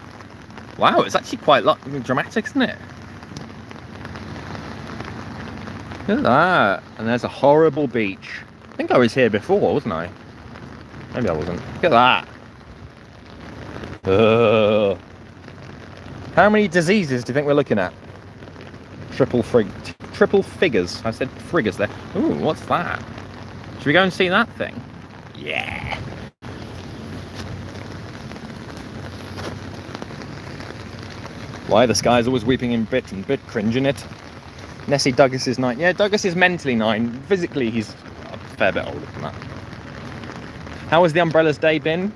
A: Wow, it's actually quite dramatic, isn't it? Look at that. And there's a horrible beach. I think I was here before, wasn't I? Maybe I wasn't. Look at that. How many diseases do you think we're looking at? Triple figures. I said friggers there. Ooh, what's that? Should we go and see that thing? Yeah. Why the sky's always weeping in Britain, bit cringing it. Nessie Duggus is 9. Yeah, Duggus is mentally 9. Physically, he's a fair bit older than that. How has the umbrella's day been?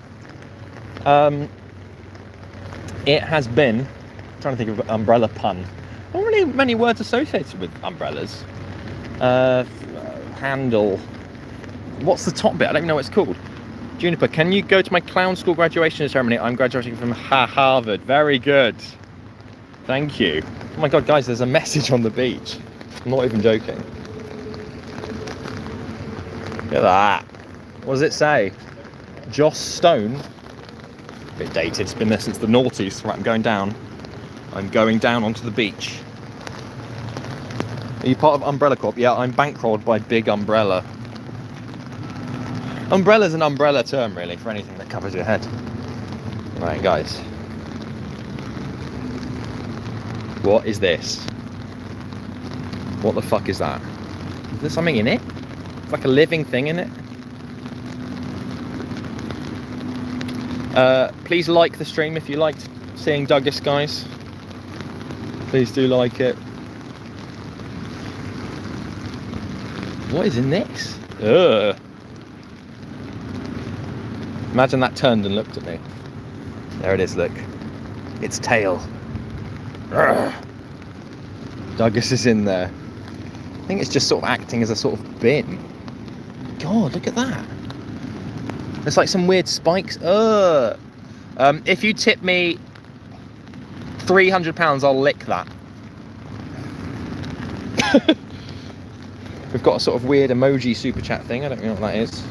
A: It has been... I'm trying to think of an umbrella pun. Not really many words associated with umbrellas. Handle. What's the top bit? I don't even know what it's called. Juniper, can you go to my clown school graduation ceremony? I'm graduating from Harvard. Very good. Thank you. Oh my god, guys, there's a message on the beach. I'm not even joking. Look at that. What does it say? Joss Stone. A bit dated. It's been there since the noughties. Right, I'm going down. I'm going down onto the beach. Are you part of Umbrella Corp? Yeah, I'm bankrolled by Big Umbrella. Umbrella's an umbrella term, really, for anything that covers your head. Right, guys. What is this? What the fuck is that? Is there something in it? It's like a living thing in it? Please like the stream if you liked seeing Duggus, guys. Please do like it. What is in this? Ugh. Imagine that turned and looked at me. There it is, look. Its tail. Urgh. Duggus is in there. I think it's just sort of acting as a sort of bin. God, look at that. There's like some weird spikes. Ugh. If you tip me £300, I'll lick that. We've got a sort of weird emoji super chat thing. I don't know what that is.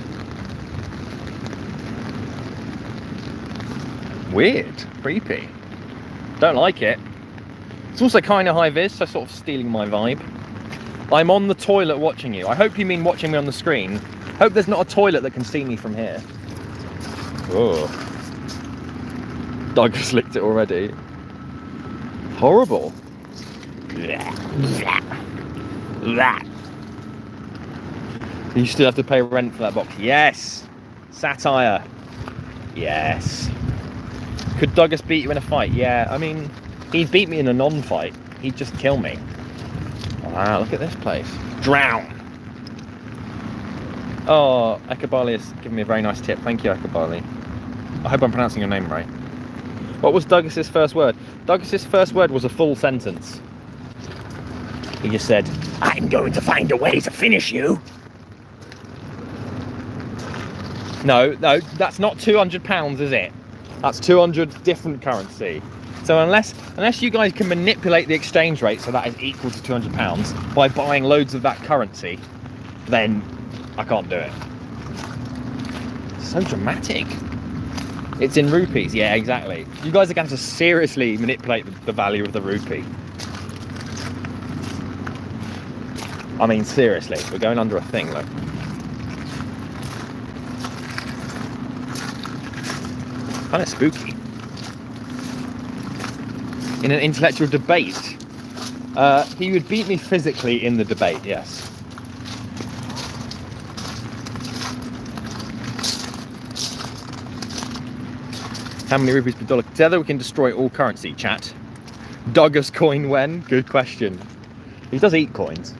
A: Weird. Creepy. Don't like it. It's also kind of high vis, so sort of stealing my vibe. I'm on the toilet watching you. I hope you mean watching me on the screen. Hope there's not a toilet that can see me from here. Oh. Duggus licked it already. Horrible. You still have to pay rent for that box. Yes. Satire. Yes. Could Duggus beat you in a fight? Yeah, I mean, he'd beat me in a non-fight. He'd just kill me. Wow, look at this place. Drown. Oh, Ekabali has given me a very nice tip. Thank you, Ekabali. I hope I'm pronouncing your name right. What was Douglas's first word? Douglas's first word was a full sentence. He just said, "I'm going to find a way to finish you." No, that's not £200, is it? That's 200 different currency. So unless you guys can manipulate the exchange rate so that is equal to £200 by buying loads of that currency, then I can't do it. So dramatic. It's in rupees. Yeah, exactly. You guys are going to seriously manipulate the value of the rupee. I mean, seriously, we're going under a thing, look. Kind of spooky. In an intellectual debate, he would beat me physically in the debate, yes. How many rupees per dollar? Together we can destroy all currency, chat. Duggus coin when? Good question. He does eat coins.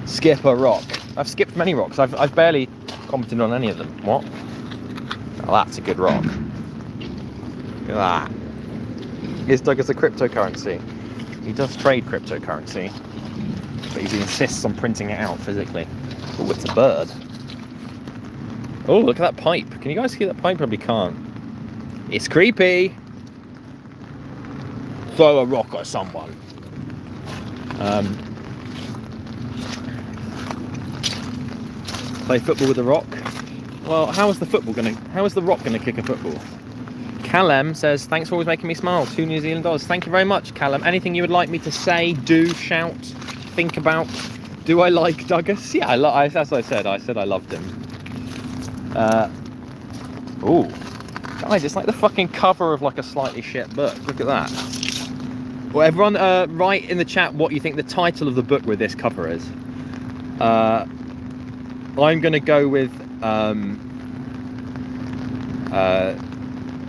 A: Skip a rock. I've skipped many rocks. I've barely commented on any of them. What? Oh, that's a good rock. Look at that. Is Duggus a cryptocurrency? He does trade cryptocurrency, but he insists on printing it out physically. Oh, it's a bird. Oh, look at that pipe. Can you guys see that pipe? Probably can't. It's creepy. Throw a rock at someone. Play football with a rock. Well, how is the rock gonna kick a football? Callum says, thanks for always making me smile. $2 New Zealand. Thank you very much, Callum. Anything you would like me to say, do, shout, think about? Do I like Duggus? Yeah, as I said I loved him. Ooh. Guys, it's like the fucking cover of like a slightly shit book. Look at that. Well, everyone, write in the chat what you think the title of the book with this cover is. I'm gonna go with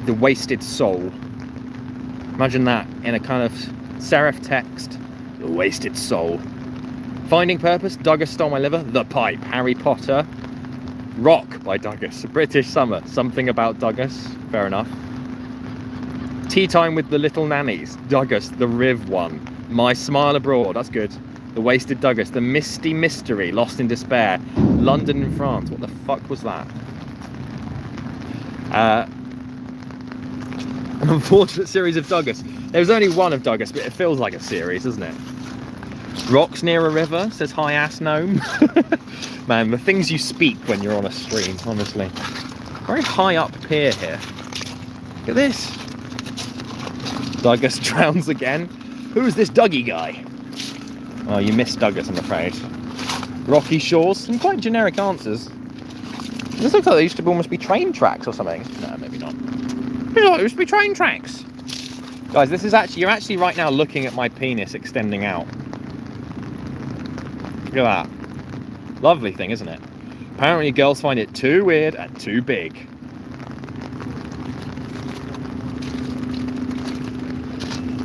A: The Wasted Soul. Imagine that in a kind of serif text. The Wasted Soul. Finding Purpose, Duggus Stole My Liver, The Pipe, Harry Potter, Rock by Duggus, British Summer, Something About Duggus, fair enough. Tea Time with the Little Nannies, Duggus, The Riv One, My Smile Abroad, that's good. The Wasted Duggus, The Misty Mystery, Lost in Despair, London in France, what the fuck was that? An unfortunate series of Duggus. There's only one of Duggus, but it feels like a series, doesn't it? Rocks near a river, says Hi Ass Gnome. Man, the things you speak when you're on a stream, honestly. Very high up pier here. Look at this. Duggus drowns again. Who's this Dougie guy? Oh, you missed Duggus, I'm afraid. Rocky Shores, some quite generic answers. This looks like there used to almost be train tracks or something. No, maybe not. There used to be train tracks. Guys, this is you're actually right now looking at my penis extending out. Look at that. Lovely thing, isn't it? Apparently girls find it too weird and too big.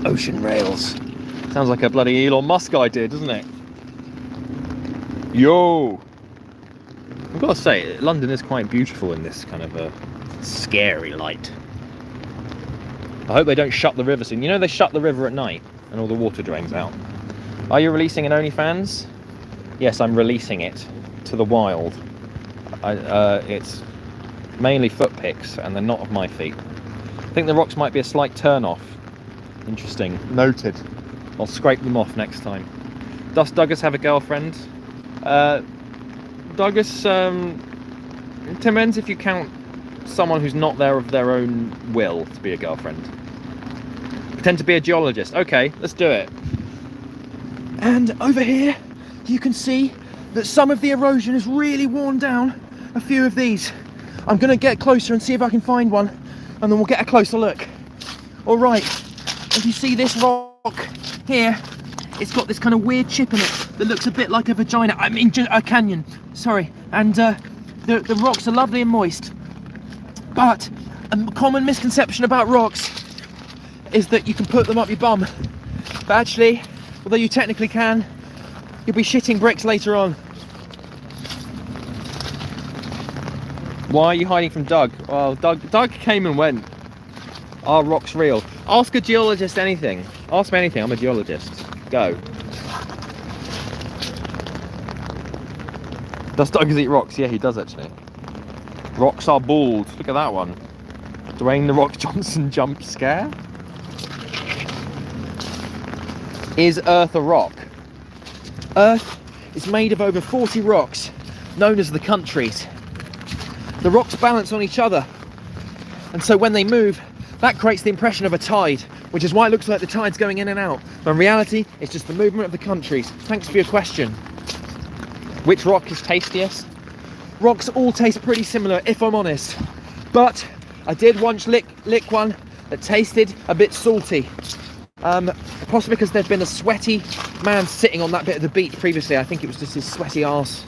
A: Ocean rails. Sounds like a bloody Elon Musk idea, doesn't it? Yo! I've got to say, London is quite beautiful in this kind of a scary light. I hope they don't shut the river soon. You know they shut the river at night and all the water drains out. Are you releasing an OnlyFans? Yes, I'm releasing it to the wild. It's mainly foot pics and they're not of my feet. I think the rocks might be a slight turn off. Interesting. Noted. I'll scrape them off next time. Does Duggus have a girlfriend? Duggus, it depends if you count someone who's not there of their own will to be a girlfriend. Pretend to be a geologist. Okay, let's do it. And over here, you can see that some of the erosion has really worn down a few of these. I'm gonna get closer and see if I can find one, and then we'll get a closer look. All right, if you see this rock here, it's got this kind of weird chip in it that looks a bit like a vagina. I mean, a canyon, sorry. And the rocks are lovely and moist. But a common misconception about rocks is that you can put them up your bum. But actually, although you technically can, you'll be shitting bricks later on. Why are you hiding from Doug? Well, Doug came and went. Are rocks real? Ask a geologist anything. Ask me anything, I'm a geologist. Go. Does Duggus eat rocks? Yeah, he does actually. Rocks are bald. Look at that one. Dwayne "The Rock" Johnson jump scare. Is Earth a rock? Earth is made of over 40 rocks, known as the countries. The rocks balance on each other, and so when they move, that creates the impression of a tide, which is why it looks like the tide's going in and out. But in reality, it's just the movement of the countries. Thanks for your question. Which rock is tastiest? Rocks all taste pretty similar, if I'm honest. But I did once lick one that tasted a bit salty. Possibly because there'd been a sweaty man sitting on that bit of the beach previously. I think it was just his sweaty arse.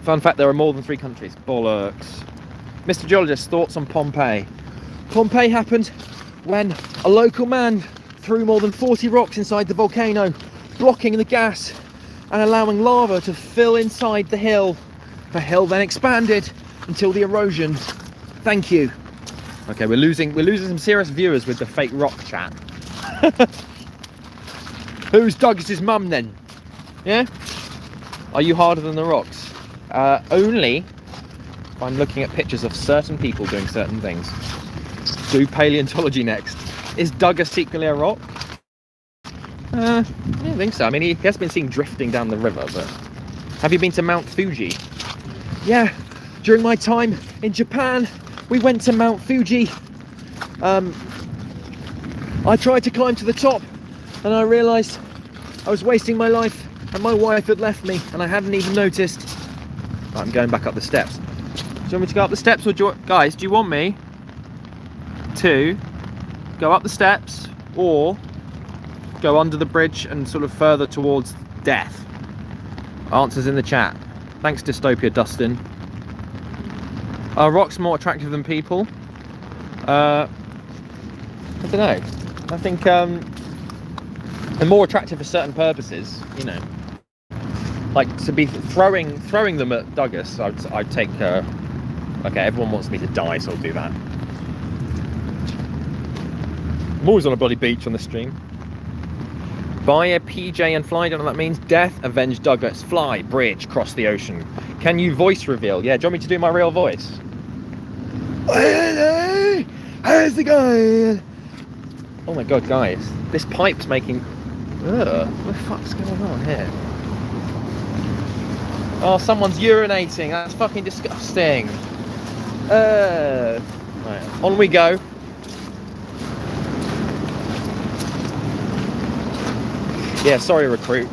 A: Fun fact, there are more than 3 countries. Bollocks. Mr. Geologist, thoughts on Pompeii? Pompeii happened when a local man threw more than 40 rocks inside the volcano, blocking the gas and allowing lava to fill inside the hill. The hill then expanded until the erosion. Thank you. Okay, we're losing some serious viewers with the fake rock chat. Who's Douglas's mum then? Yeah? Are you harder than the rocks? Only if I'm looking at pictures of certain people doing certain things. Do paleontology next. Is Duggus secretly a rock? I don't think so. I mean, he has been seen drifting down the river, but... Have you been to Mount Fuji? Yeah, during my time in Japan, we went to Mount Fuji. I tried to climb to the top, and I realised I was wasting my life, and my wife had left me, and I hadn't even noticed. Right, I'm going back up the steps. Do you want me to go up the steps, or guys, do you want me to go up the steps, or go under the bridge and sort of further towards death? Answers in the chat. Thanks, Dystopia Dustin. Are rocks more attractive than people? I don't know. I think they're more attractive for certain purposes, you know. Like to be throwing them at Duggus, I'd take. Okay, everyone wants me to die, so I'll do that. I'm always on a bloody beach on the stream. Buy a PJ and fly, don't know what that means. Death, avenge Duggus, fly, bridge, cross the ocean. Can you voice reveal? Yeah, do you want me to do my real voice? Hey, how's it going? Oh my god, guys, this pipe's making... Ugh, what the fuck's going on here? Oh, someone's urinating, that's fucking disgusting. Right, on we go. Yeah, sorry, recruit.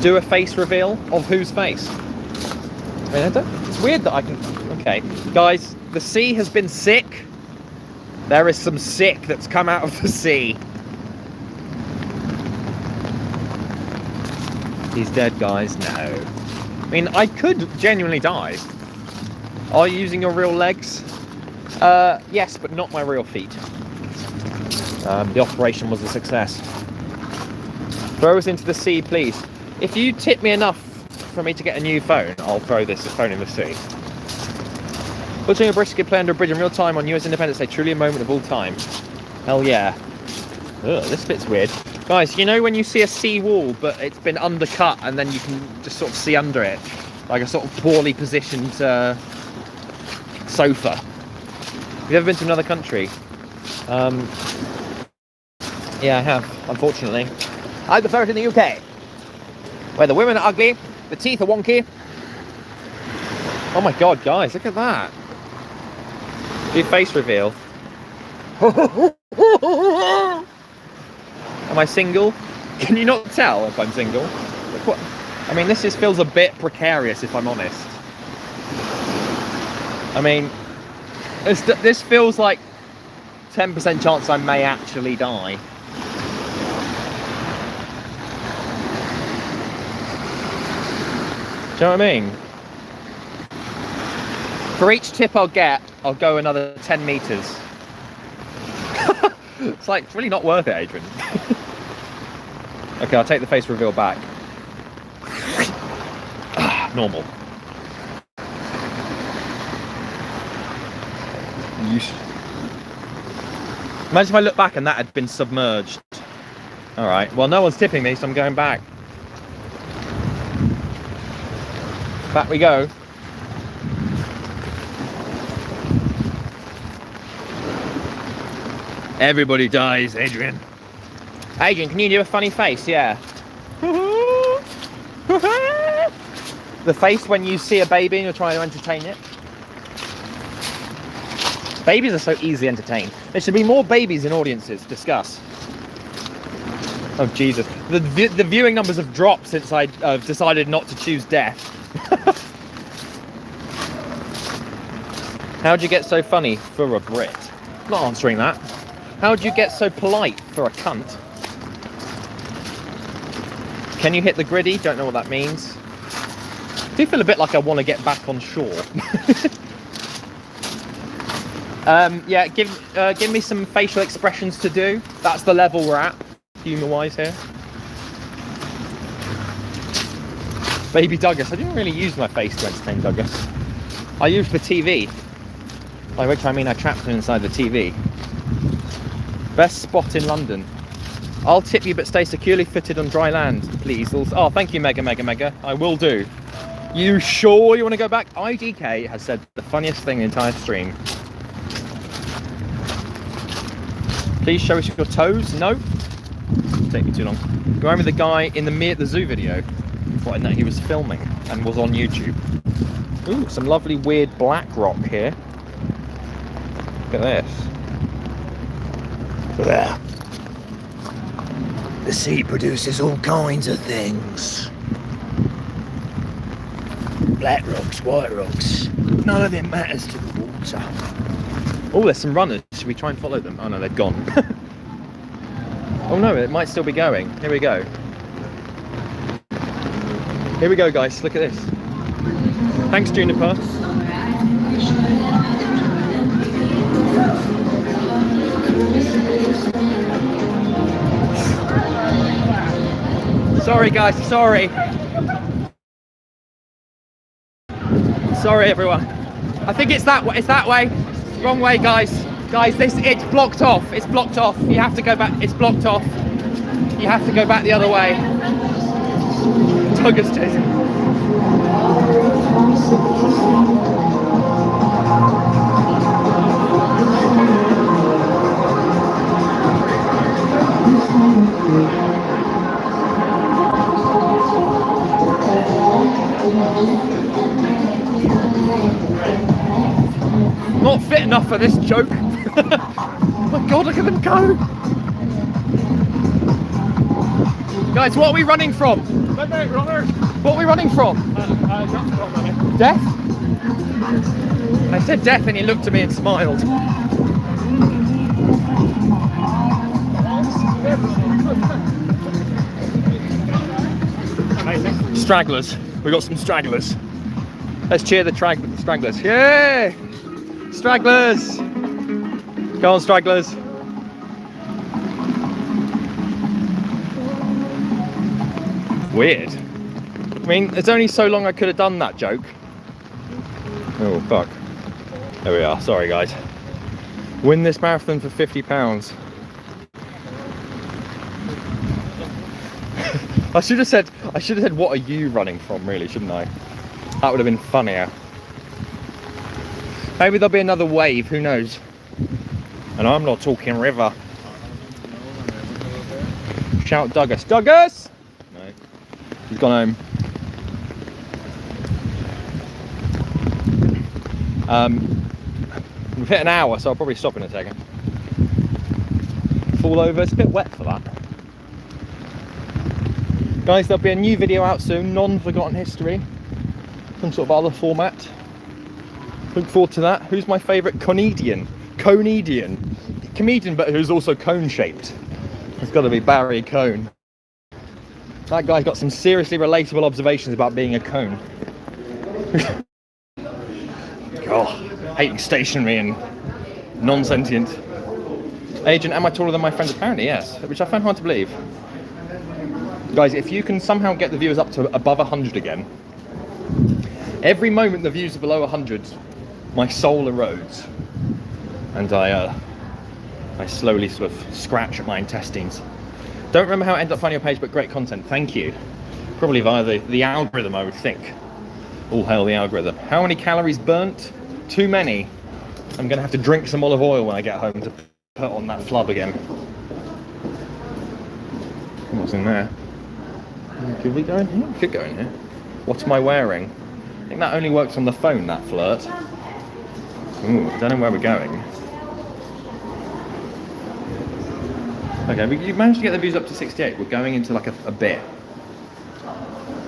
A: Do a face reveal of whose face? I mean, it's weird that I can... Okay, guys, the sea has been sick. There is some sick that's come out of the sea. He's dead, guys. No. I mean, I could genuinely die. Are you using your real legs? Yes, but not my real feet. The operation was a success. Throw us into the sea, please. If you tip me enough for me to get a new phone, I'll throw this phone in the sea. Watching a brisket play under a bridge in real time on US Independence Day, truly a moment of all time. Hell yeah. Ugh, this bit's weird. Guys, you know when you see a sea wall, but it's been undercut and then you can just sort of see under it? Like a sort of poorly positioned sofa. Have you ever been to another country? Yeah, I have, unfortunately. I prefer it in the UK, where the women are ugly, the teeth are wonky. Oh my god, guys, look at that. Do face reveal. Am I single? Can you not tell if I'm single? Look what, I mean, this feels a bit precarious, if I'm honest. I mean, this feels like 10% chance I may actually die. Do you know what I mean? For each tip I'll get, I'll go another 10 meters. It's like, it's really not worth it, Adrian. Okay, I'll take the face reveal back. Normal. Imagine if I look back and that had been submerged. Alright, well no one's tipping me, so I'm going back. Back we go. Everybody dies, Adrian. Adrian, can you do a funny face? Yeah. The face when you see a baby and you're trying to entertain it. Babies are so easily entertained. There should be more babies in audiences. Discuss. Oh Jesus. The viewing numbers have dropped since I decided not to choose death. How'd you get so funny for a Brit? Not answering that. How'd you get so polite for a cunt? Can you hit the griddy? Don't know what that means. I do feel a bit like I want to get back on shore. Yeah, give me some facial expressions to do. That's the level we're at, humour-wise here. Baby Duggus. I didn't really use my face to entertain Duggus. I used the TV. By which I mean I trapped him inside the TV. Best spot in London. I'll tip you, but stay securely footed on dry land, please. Oh, thank you, Mega. I will do. You sure you want to go back? IDK has said the funniest thing in the entire stream. Please show us your toes. No. Take me too long. You remember the guy in the zoo video? Thought that he was filming and was on YouTube. Ooh, some lovely weird black rock here. Look at this.
B: There. The sea produces all kinds of things. Black rocks, white rocks. None of them matters to the water.
A: Oh, there's some runners. Should we try and follow them? Oh no, they're gone. Oh no, it might still be going. Here we go. Here we go, guys. Look at this. Thanks, Juniper. Sorry, guys. Sorry. Sorry, everyone. I think it's that way. It's that way. Wrong way, guys. Guys, it's blocked off. It's blocked off. You have to go back. It's blocked off. You have to go back the other way. Duggus chasing. Not fit enough for this joke. Oh my god, look at them go. Guys, what are we running from? What are we running from? Death? I said death and he looked at me and smiled. Stragglers. We got some stragglers. Let's cheer the stragglers. Yay! Stragglers! Go on, stragglers. Weird. I mean, it's only so long I could have done that joke. Oh, fuck. There we are. Sorry, guys. Win this marathon for £50. I should have said, what are you running from, really, shouldn't I? That would have been funnier. Maybe there'll be another wave, who knows? And I'm not talking river. Shout Duggus. Duggus! No. He's gone home. We've hit an hour, so I'll probably stop in a second. Fall over, it's a bit wet for that. Guys, there'll be a new video out soon, non-forgotten history. Some sort of other format. Look forward to that. Who's my favourite comedian? Comedian, but who's also cone-shaped. It's got to be Barry Cone. That guy's got some seriously relatable observations about being a cone. God, hating stationary and non-sentient. Adrian, am I taller than my friend? Apparently, yes, which I find hard to believe. Guys, if you can somehow get the viewers up to above 100 again, every moment the views are below 100, my soul erodes, and I slowly sort of scratch at my intestines. Don't remember how I ended up finding your page, but great content. Thank you. Probably via the algorithm, I would think. All hail the algorithm. How many calories burnt? Too many. I'm going to have to drink some olive oil when I get home to put on that flub again. What's in there? Could we go in here? Could go in here. What am I wearing? I think that only works on the phone, that flirt. Ooh, I don't know where we're going. Okay, you managed to get the views up to 68. We're going into like a bit.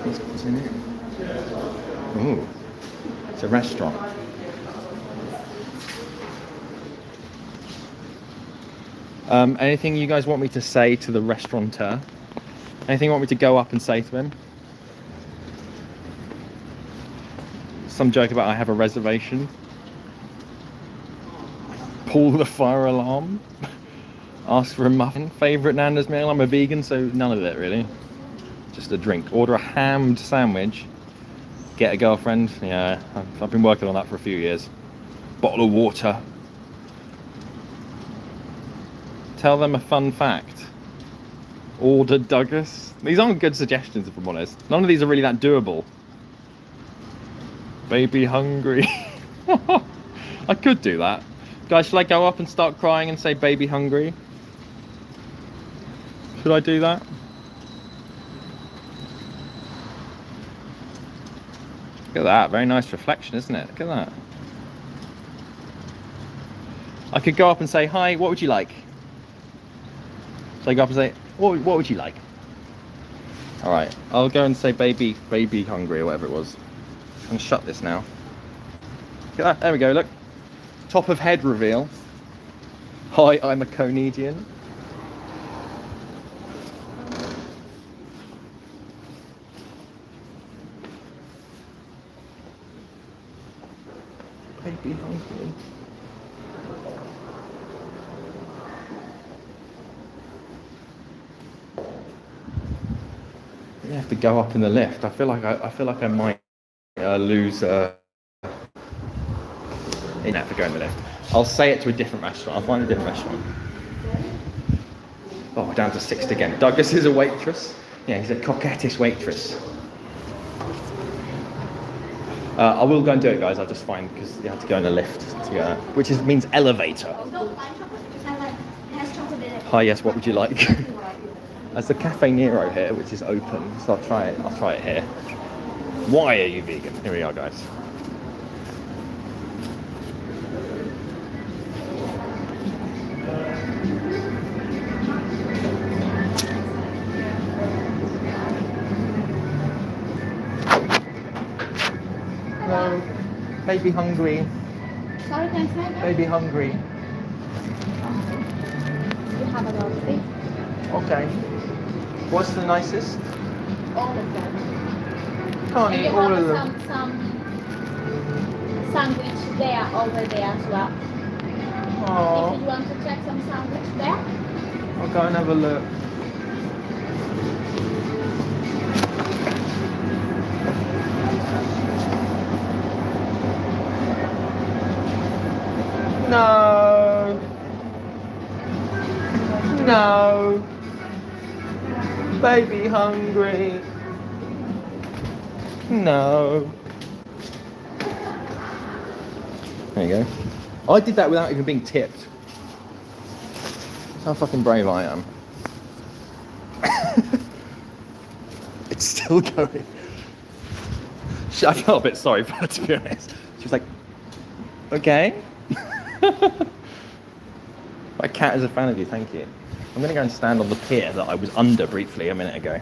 A: What's in here? Ooh, it's a restaurant. Anything you guys want me to say to the restaurateur? Anything you want me to go up and say to him? Some joke about I have a reservation. Pull the fire alarm. Ask for a muffin. Favourite Nando's meal? I'm a vegan, so none of it really. Just a drink. Order a hammed sandwich. Get a girlfriend. Yeah, I've been working on that for a few years. Bottle of water. Tell them a fun fact. Order Duggus. These aren't good suggestions, if I'm honest. None of these are really that doable. Baby hungry. I could do that. Guys, shall I go up and start crying and say baby hungry? Should I do that? Look at that, very nice reflection, isn't it? Look at that. I could go up and say, hi, what would you like? So I go up and say, what would you like? Alright, I'll go and say baby hungry or whatever it was. I'm going to shut this now. Look at that, there we go, look. Top of head reveal. Hi, I'm a comedian. Baby hungry. You have to go up in the lift. I feel like I might lose. You have to go in the lift. I'll say it to a different restaurant. I'll find a different restaurant. Oh, we're down to 6 again. Duggus is a waitress. Yeah, he's a coquettish waitress. I will go and do it, guys. I'll just find, because you have to go in a lift to get that, which means elevator. Hi, yes. What would you like? There's the Cafe Nero here, which is open, so I'll try it here. Why are you vegan? Here we are, guys. Hello, baby hungry.
C: Sorry, can I try that?
A: Baby hungry.
C: You have a lot of things.
A: Okay. What's the nicest?
C: All of them.
A: can't
C: And
A: eat
C: you
A: all
C: have
A: of them.
C: some sandwich there, over there as well.
A: Oh,
C: If you want to check some sandwich there.
A: I'll go and have a look. No. No. Baby hungry. No. There you go. I did that without even being tipped. That's how fucking brave I am. It's still going. I felt a bit sorry for her, to be honest. She was like, okay. My cat is a fan of you, thank you. I'm going to go and stand on the pier that I was under briefly a minute ago.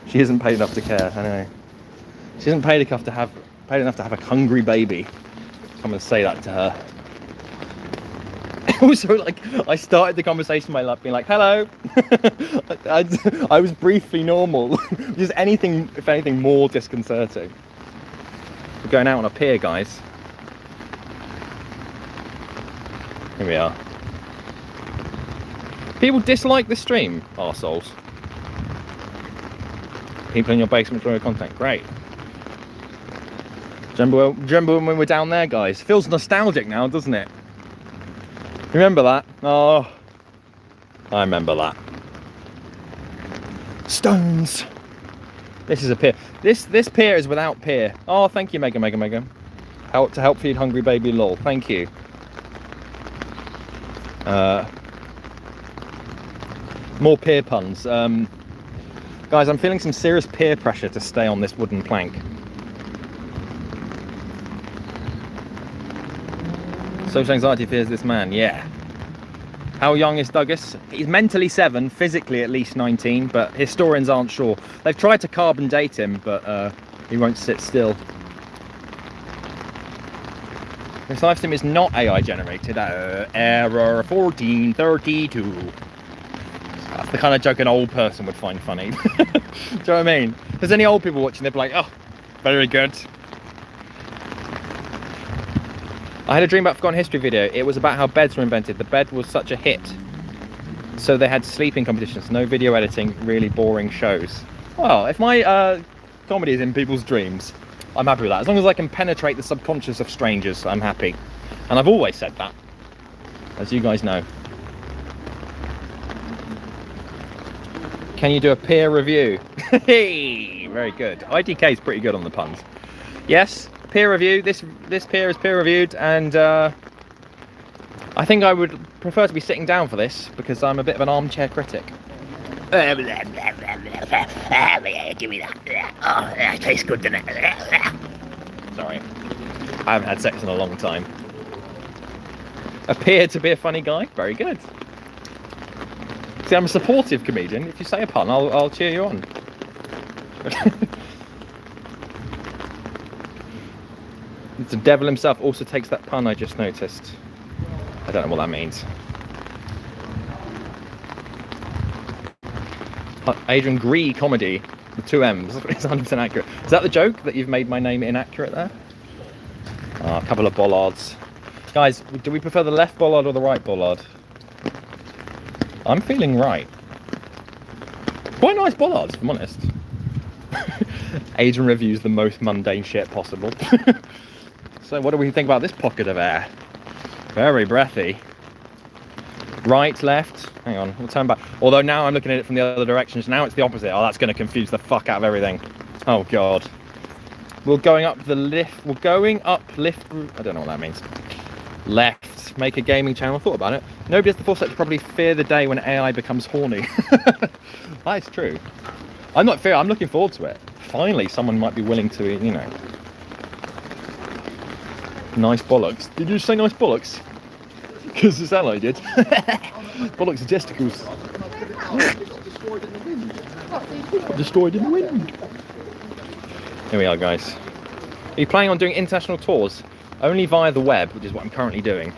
A: She isn't paid enough to care, I know. She isn't paid enough to have a hungry baby. Come and say that to her. Also, like, I started the conversation by being like, hello. I was briefly normal. Just anything, if anything, more disconcerting. We're going out on a pier, guys. Here we are. People dislike the stream, arseholes. People in your basement enjoy content. Great. Remember when we were down there, guys? Feels nostalgic now, doesn't it? Remember that? Oh, I remember that. Stones. This is a pier. This pier is without pier. Oh, thank you, Mega. Help feed hungry baby lol. Thank you. More pier puns. Guys, I'm feeling some serious peer pressure to stay on this wooden plank. Social anxiety fears this man, yeah. How young is Duggus? He's mentally 7, physically at least 19, but historians aren't sure. They've tried to carbon date him, but he won't sit still. This live stream is not AI generated. Error 1432. That's the kind of joke an old person would find funny. Do you know what I mean? If there's any old people watching, they'd be like, oh, very good. I had a dream about Forgotten History video. It was about how beds were invented. The bed was such a hit. So they had sleeping competitions, no video editing, really boring shows. Well, if my comedy is in people's dreams, I'm happy with that. As long as I can penetrate the subconscious of strangers, I'm happy. And I've always said that, as you guys know. Can you do a peer review? Hey, very good. IDK is pretty good on the puns. Yes. Peer review. This peer is peer reviewed, and I think I would prefer to be sitting down for this because I'm a bit of an armchair critic.
B: Give me that. Oh, that tastes good, doesn't it?
A: Sorry, I haven't had sex in a long time. Appear to be a funny guy. Very good. See, I'm a supportive comedian. If you say a pun, I'll cheer you on. The devil himself also takes that pun, I just noticed. I don't know what that means. Adrian Gree comedy with 2 M's. It's 100% accurate. Is that the joke that you've made my name inaccurate there? Oh, a couple of bollards. Guys, do we prefer the left bollard or the right bollard? I'm feeling right. Quite nice bollards, if I'm honest. Adrian reviews the most mundane shit possible. So what do we think about this pocket of air? Very breathy. Right, left. Hang on, we'll turn back. Although now I'm looking at it from the other direction. So now it's the opposite. Oh, that's going to confuse the fuck out of everything. Oh, God. We're going up the lift. We're going up lift. I don't know what that means. Left. Make a gaming channel. Thought about it. Nobody has the foresight to probably fear the day when AI becomes horny. That's true. I'm not fear. I'm looking forward to it. Finally, someone might be willing to, you know. Nice bollocks. Did you say nice bollocks? Because it sounded like I did. Bollocks and testicles. Destroyed in the wind. Here we are, guys. Are you planning on doing international tours? Only via the web, which is what I'm currently doing.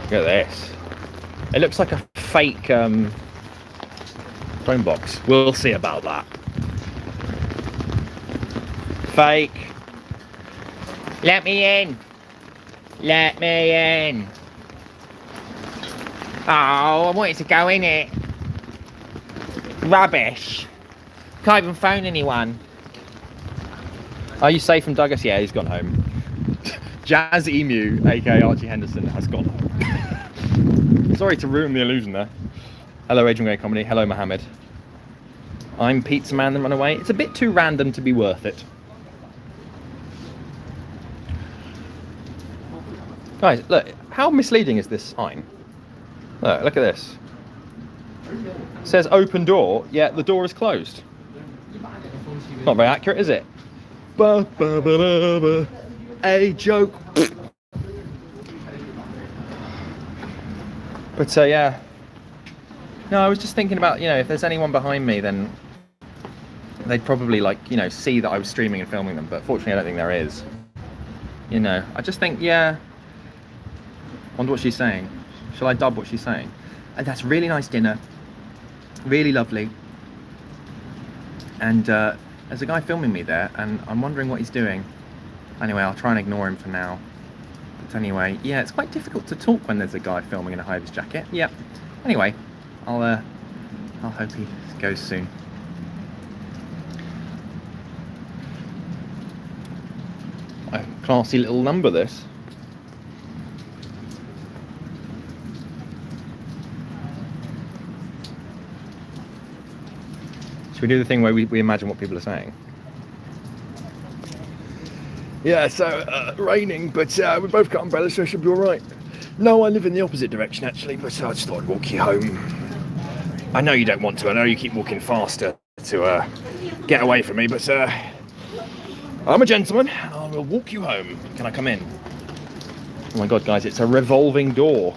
A: Look at this. It looks like a fake phone box. We'll see about that. Fake. Let me in. Let me in. Oh, I wanted to go in it. Rubbish. Can't even phone anyone. Are you safe from Duggus? Yeah, he's gone home. Jazz Emu, aka Archie Henderson, has gone home. Sorry to ruin the illusion there. Hello, Adrian Gray Comedy. Hello, Mohammed. I'm Pizza Man that run away. It's a bit too random to be worth it. Guys, look, how misleading is this sign? Look at this. It says open door, yet the door is closed. Not very accurate, is it? Ba, ba, ba, ba, ba. A joke. But yeah. No, I was just thinking about, you know, if there's anyone behind me, then they'd probably, like, you know, see that I was streaming and filming them. But fortunately, I don't think there is. You know, I just think, yeah. Wonder what she's saying. Shall I dub what she's saying? And that's really nice dinner. Really lovely. And there's a guy filming me there, and I'm wondering what he's doing. Anyway, I'll try and ignore him for now. But anyway, yeah, it's quite difficult to talk when there's a guy filming in a high-vis jacket. Yep. Anyway, I'll hope he goes soon. A classy little number, this. Should we do the thing where we imagine what people are saying? Yeah, so raining, but we both got umbrellas, so it should be all right. No, I live in the opposite direction actually, but I just thought I'd walk you home. I know you don't want to. I know you keep walking faster to get away from me, but I'm a gentleman. I will walk you home. Can I come in? Oh my God, guys, it's a revolving door.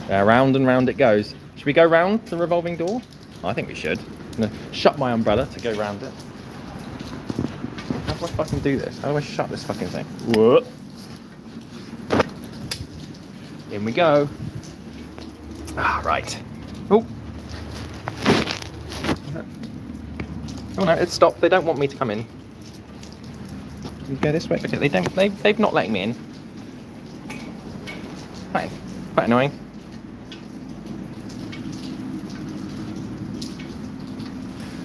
A: Round and round it goes. Should we go round the revolving door? I think we should. I'm gonna shut my umbrella to go round it. How do I fucking do this? How do I shut this fucking thing? Whoa. In we go. Ah, right. Oh. Oh no, it's stopped. They don't want me to come in. Can you go this way? Okay, they've not letting me in. Quite annoying.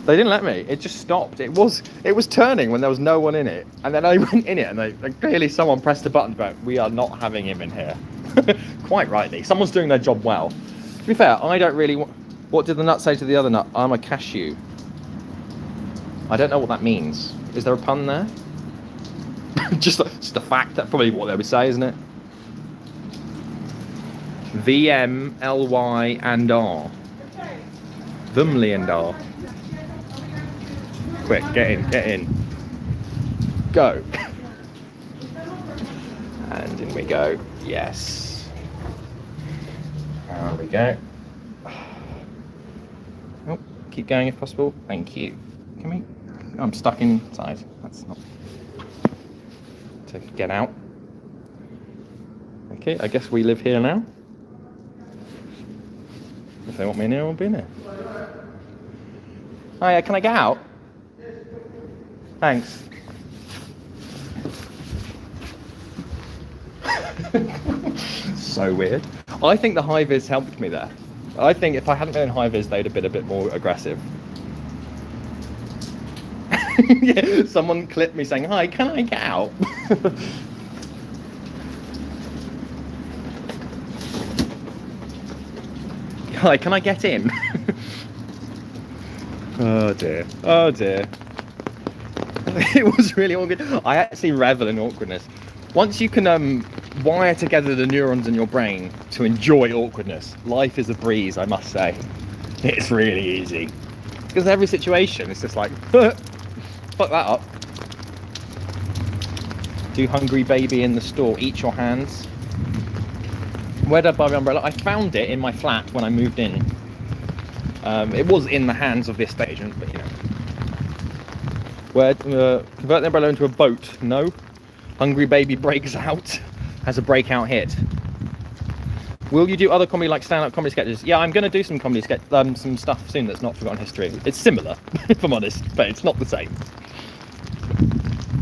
A: They didn't let me. It just stopped. It was turning when there was no one in it, and then I went in it, and clearly someone pressed a button, but we are not having him in here. Quite rightly. Someone's doing their job well. To be fair, I don't really. What did the nut say to the other nut? I'm a cashew. I don't know what that means. Is there a pun there? just a fact. That's probably what they would say, isn't it? VM, LY, and R. Thumly and R. Quick, get in. Go. And in we go. Yes. There we go. Oh, keep going if possible. Thank you. Can we? I'm stuck inside. That's not. To get out. Okay, I guess we live here now. If they want me in here, I'll be in here. Oh yeah, can I get out? Thanks. So weird. I think the high-vis helped me there. I think if I hadn't been in high-vis, they'd have been a bit more aggressive. Yeah, someone clipped me saying, "Hi, can I get out?" Hi, can I get in? Oh dear. Oh dear. It was really awkward. I actually revel in awkwardness. Once you can wire together the neurons in your brain to enjoy awkwardness, life is a breeze, I must say. It's really easy. Because every situation, it's just like, fuck that up. Do hungry baby in the store, eat your hands. Where did I buy the umbrella? I found it in my flat when I moved in. It was in the hands of the estate agent, but you know. Where convert the umbrella into a boat? No. Hungry baby breaks out. Has a breakout hit. Will you do other comedy like stand-up comedy sketches? Yeah, I'm going to do some comedy some stuff soon that's not Forgotten History. It's similar, if I'm honest, but it's not the same.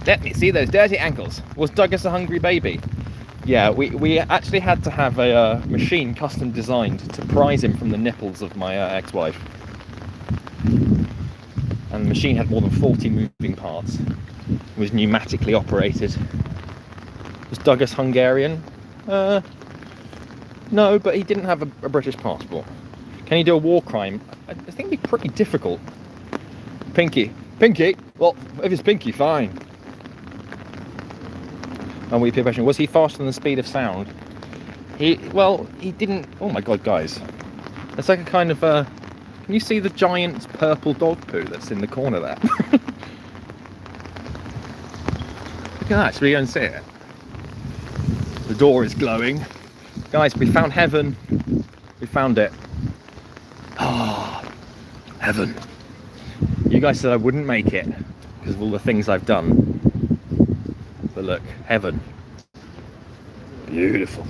A: Let me see those dirty ankles. Was Duggus a hungry baby? Yeah, we actually had to have a machine custom designed to prise him from the nipples of my ex-wife. And the machine had more than 40 moving parts. It was pneumatically operated. Was Duggus Hungarian? No, but he didn't have a British passport. Can he do a war crime? I think it'd be pretty difficult. Pinky. Pinky? Well, if it's Pinky, fine. And we question, was he faster than the speed of sound? He didn't. Oh my god, guys. It's like a kind of can you see the giant purple dog poo that's in the corner there? Look at that, should we go and see it? The door is glowing. Guys, we found heaven. We found it. Ah, heaven. You guys said I wouldn't make it because of all the things I've done. But look, heaven. Beautiful.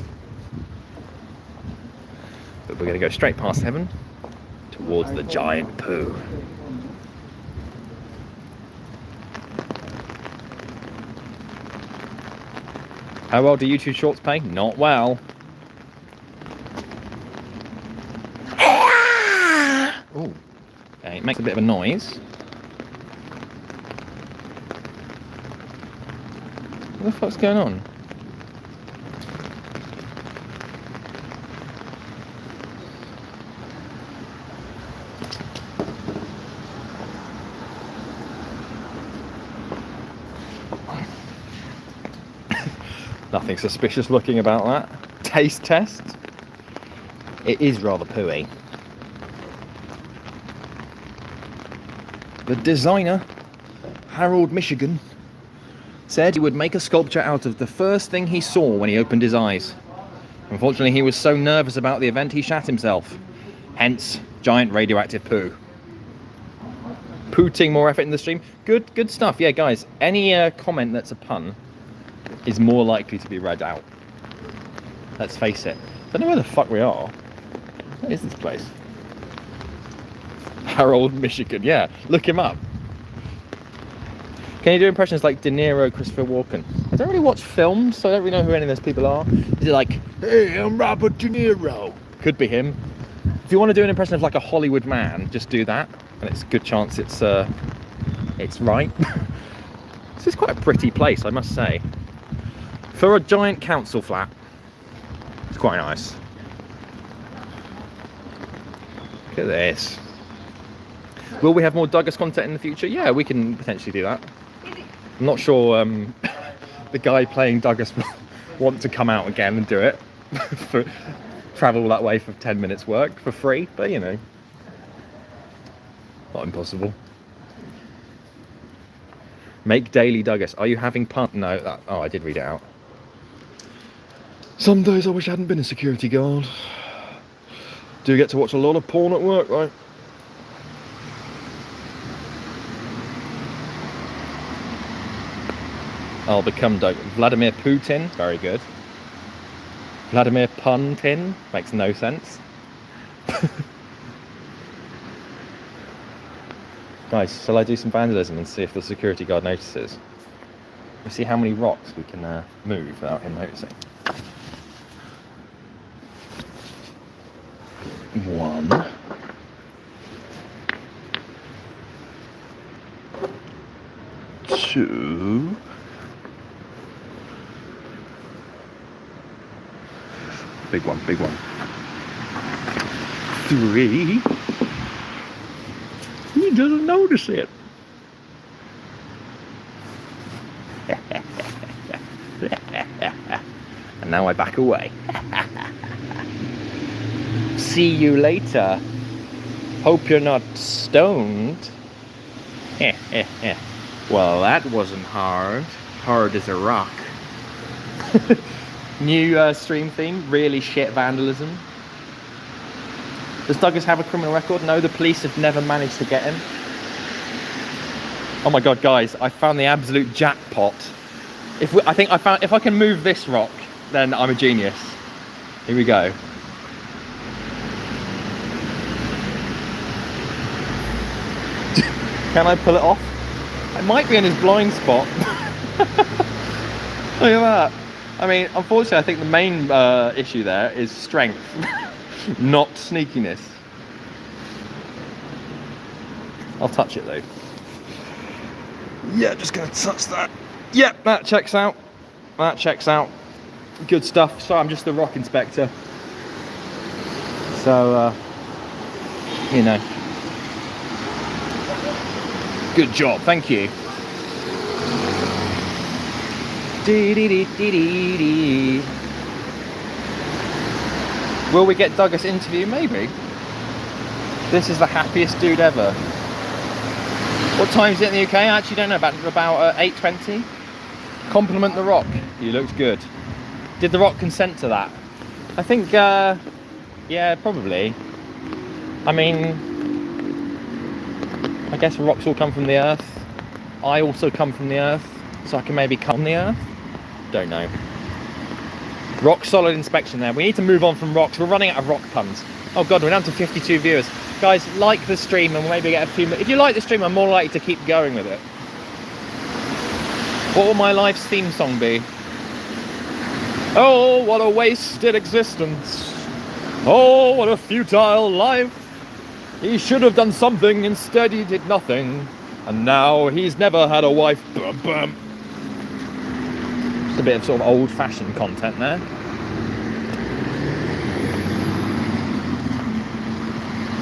A: But we're going to go straight past heaven towards the giant poo. How well do YouTube Shorts pay? Not well. Oh, okay, it makes a bit of a noise. What the fuck's going on? Nothing suspicious looking about that. Taste test. It is rather pooey. The designer, Harold Michigan, said he would make a sculpture out of the first thing he saw when he opened his eyes. Unfortunately, he was so nervous about the event he shat himself. Hence, giant radioactive poo. Pooting more effort in the stream. Good stuff. Yeah, guys, any comment that's a pun is more likely to be read out. Let's face it. I don't know where the fuck we are. What is this place? Harold, Michigan. Yeah, look him up. Can you do impressions like De Niro, Christopher Walken? I don't really watch films, so I don't really know who any of those people are. Is it like, hey, I'm Robert De Niro? Could be him. If you want to do an impression of like a Hollywood man, just do that, and it's a good chance it's right. This is quite a pretty place, I must say. For a giant council flat, it's quite nice. Look at this. Will we have more Duggus content in the future? Yeah, we can potentially do that. I'm not sure the guy playing Duggus will want to come out again and do it. For travel that way for 10 minutes work for free, but you know, not impossible. Make daily Duggus. Are you having fun? No, oh, I did read it out. Some days I wish I hadn't been a security guard. Do get to watch a lot of porn at work, right? I'll become Vladimir Putin. Very good. Vladimir Puntin. Makes no sense. Guys, shall I do some vandalism and see if the security guard notices? We'll see how many rocks we can move without him noticing. 1. 2. Big one, big one. 3. He doesn't notice it. And now I back away. See you later. Hope you're not stoned. Well, that wasn't hard. Hard as a rock. New stream theme, really shit vandalism. Does Duggus have a criminal record? No, the police have never managed to get him. Oh my god, guys, I found the absolute jackpot. If I can move this rock, then I'm a genius. Here we go. Can I pull it off? It might be in his blind spot. Look at that. I mean, unfortunately, I think the main issue there is strength, not sneakiness. I'll touch it though. Yeah, just gonna touch that. Yep, that checks out. That checks out. Good stuff. So I'm just the rock inspector. So, you know. Good job, thank you. Will we get Duggus interview? Maybe. This is the happiest dude ever. What time is it in the UK? I actually don't know. About 8:20. Compliment the Rock. He looks good. Did the Rock consent to that? I think, yeah, probably. I mean, I guess rocks all come from the earth. I also come from the earth, so I can maybe come on the earth. Don't know. Rock solid inspection there. We need to move on from rocks. We're running out of rock puns. Oh god, we're down to 52 viewers. Guys, like the stream and maybe get a few more. If you like the stream, I'm more likely to keep going with it. What will my life's theme song be? Oh, what a wasted existence. Oh, what a futile life. He should have done something, instead he did nothing. And now he's never had a wife. Bum, bum. Just a bit of sort of old-fashioned content there.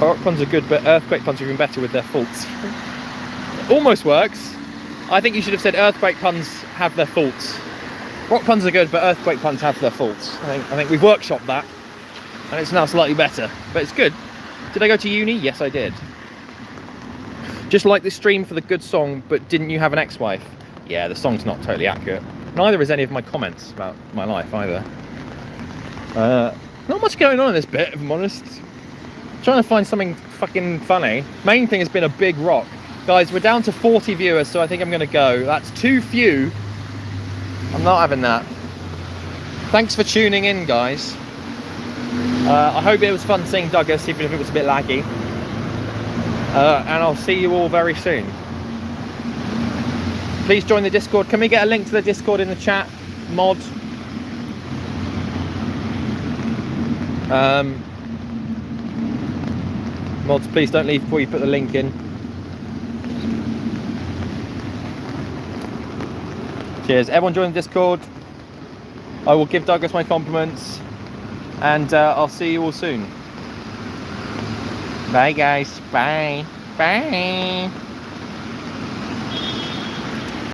A: Rock puns are good, but earthquake puns are even better with their faults. Almost works. I think you should have said earthquake puns have their faults. Rock puns are good, but earthquake puns have their faults. I think we've workshopped that, and it's now slightly better, but it's good. Did I go to uni? Yes, I did. Just like the stream for the good song, but didn't you have an ex-wife? Yeah, the song's not totally accurate. Neither is any of my comments about my life either. Not much going on in this bit, if I'm honest. Trying to find something fucking funny. Main thing has been a big rock. Guys, we're down to 40 viewers, so I think I'm gonna go. That's too few. I'm not having that. Thanks for tuning in, guys. I hope it was fun seeing Duggus, even if it was a bit laggy. And I'll see you all very soon. Please join the Discord. Can we get a link to the Discord in the chat? Mod. Mods, please don't leave before you put the link in. Cheers. Everyone join the Discord. I will give Duggus my compliments. And I'll see you all soon. Bye guys. Bye. Bye.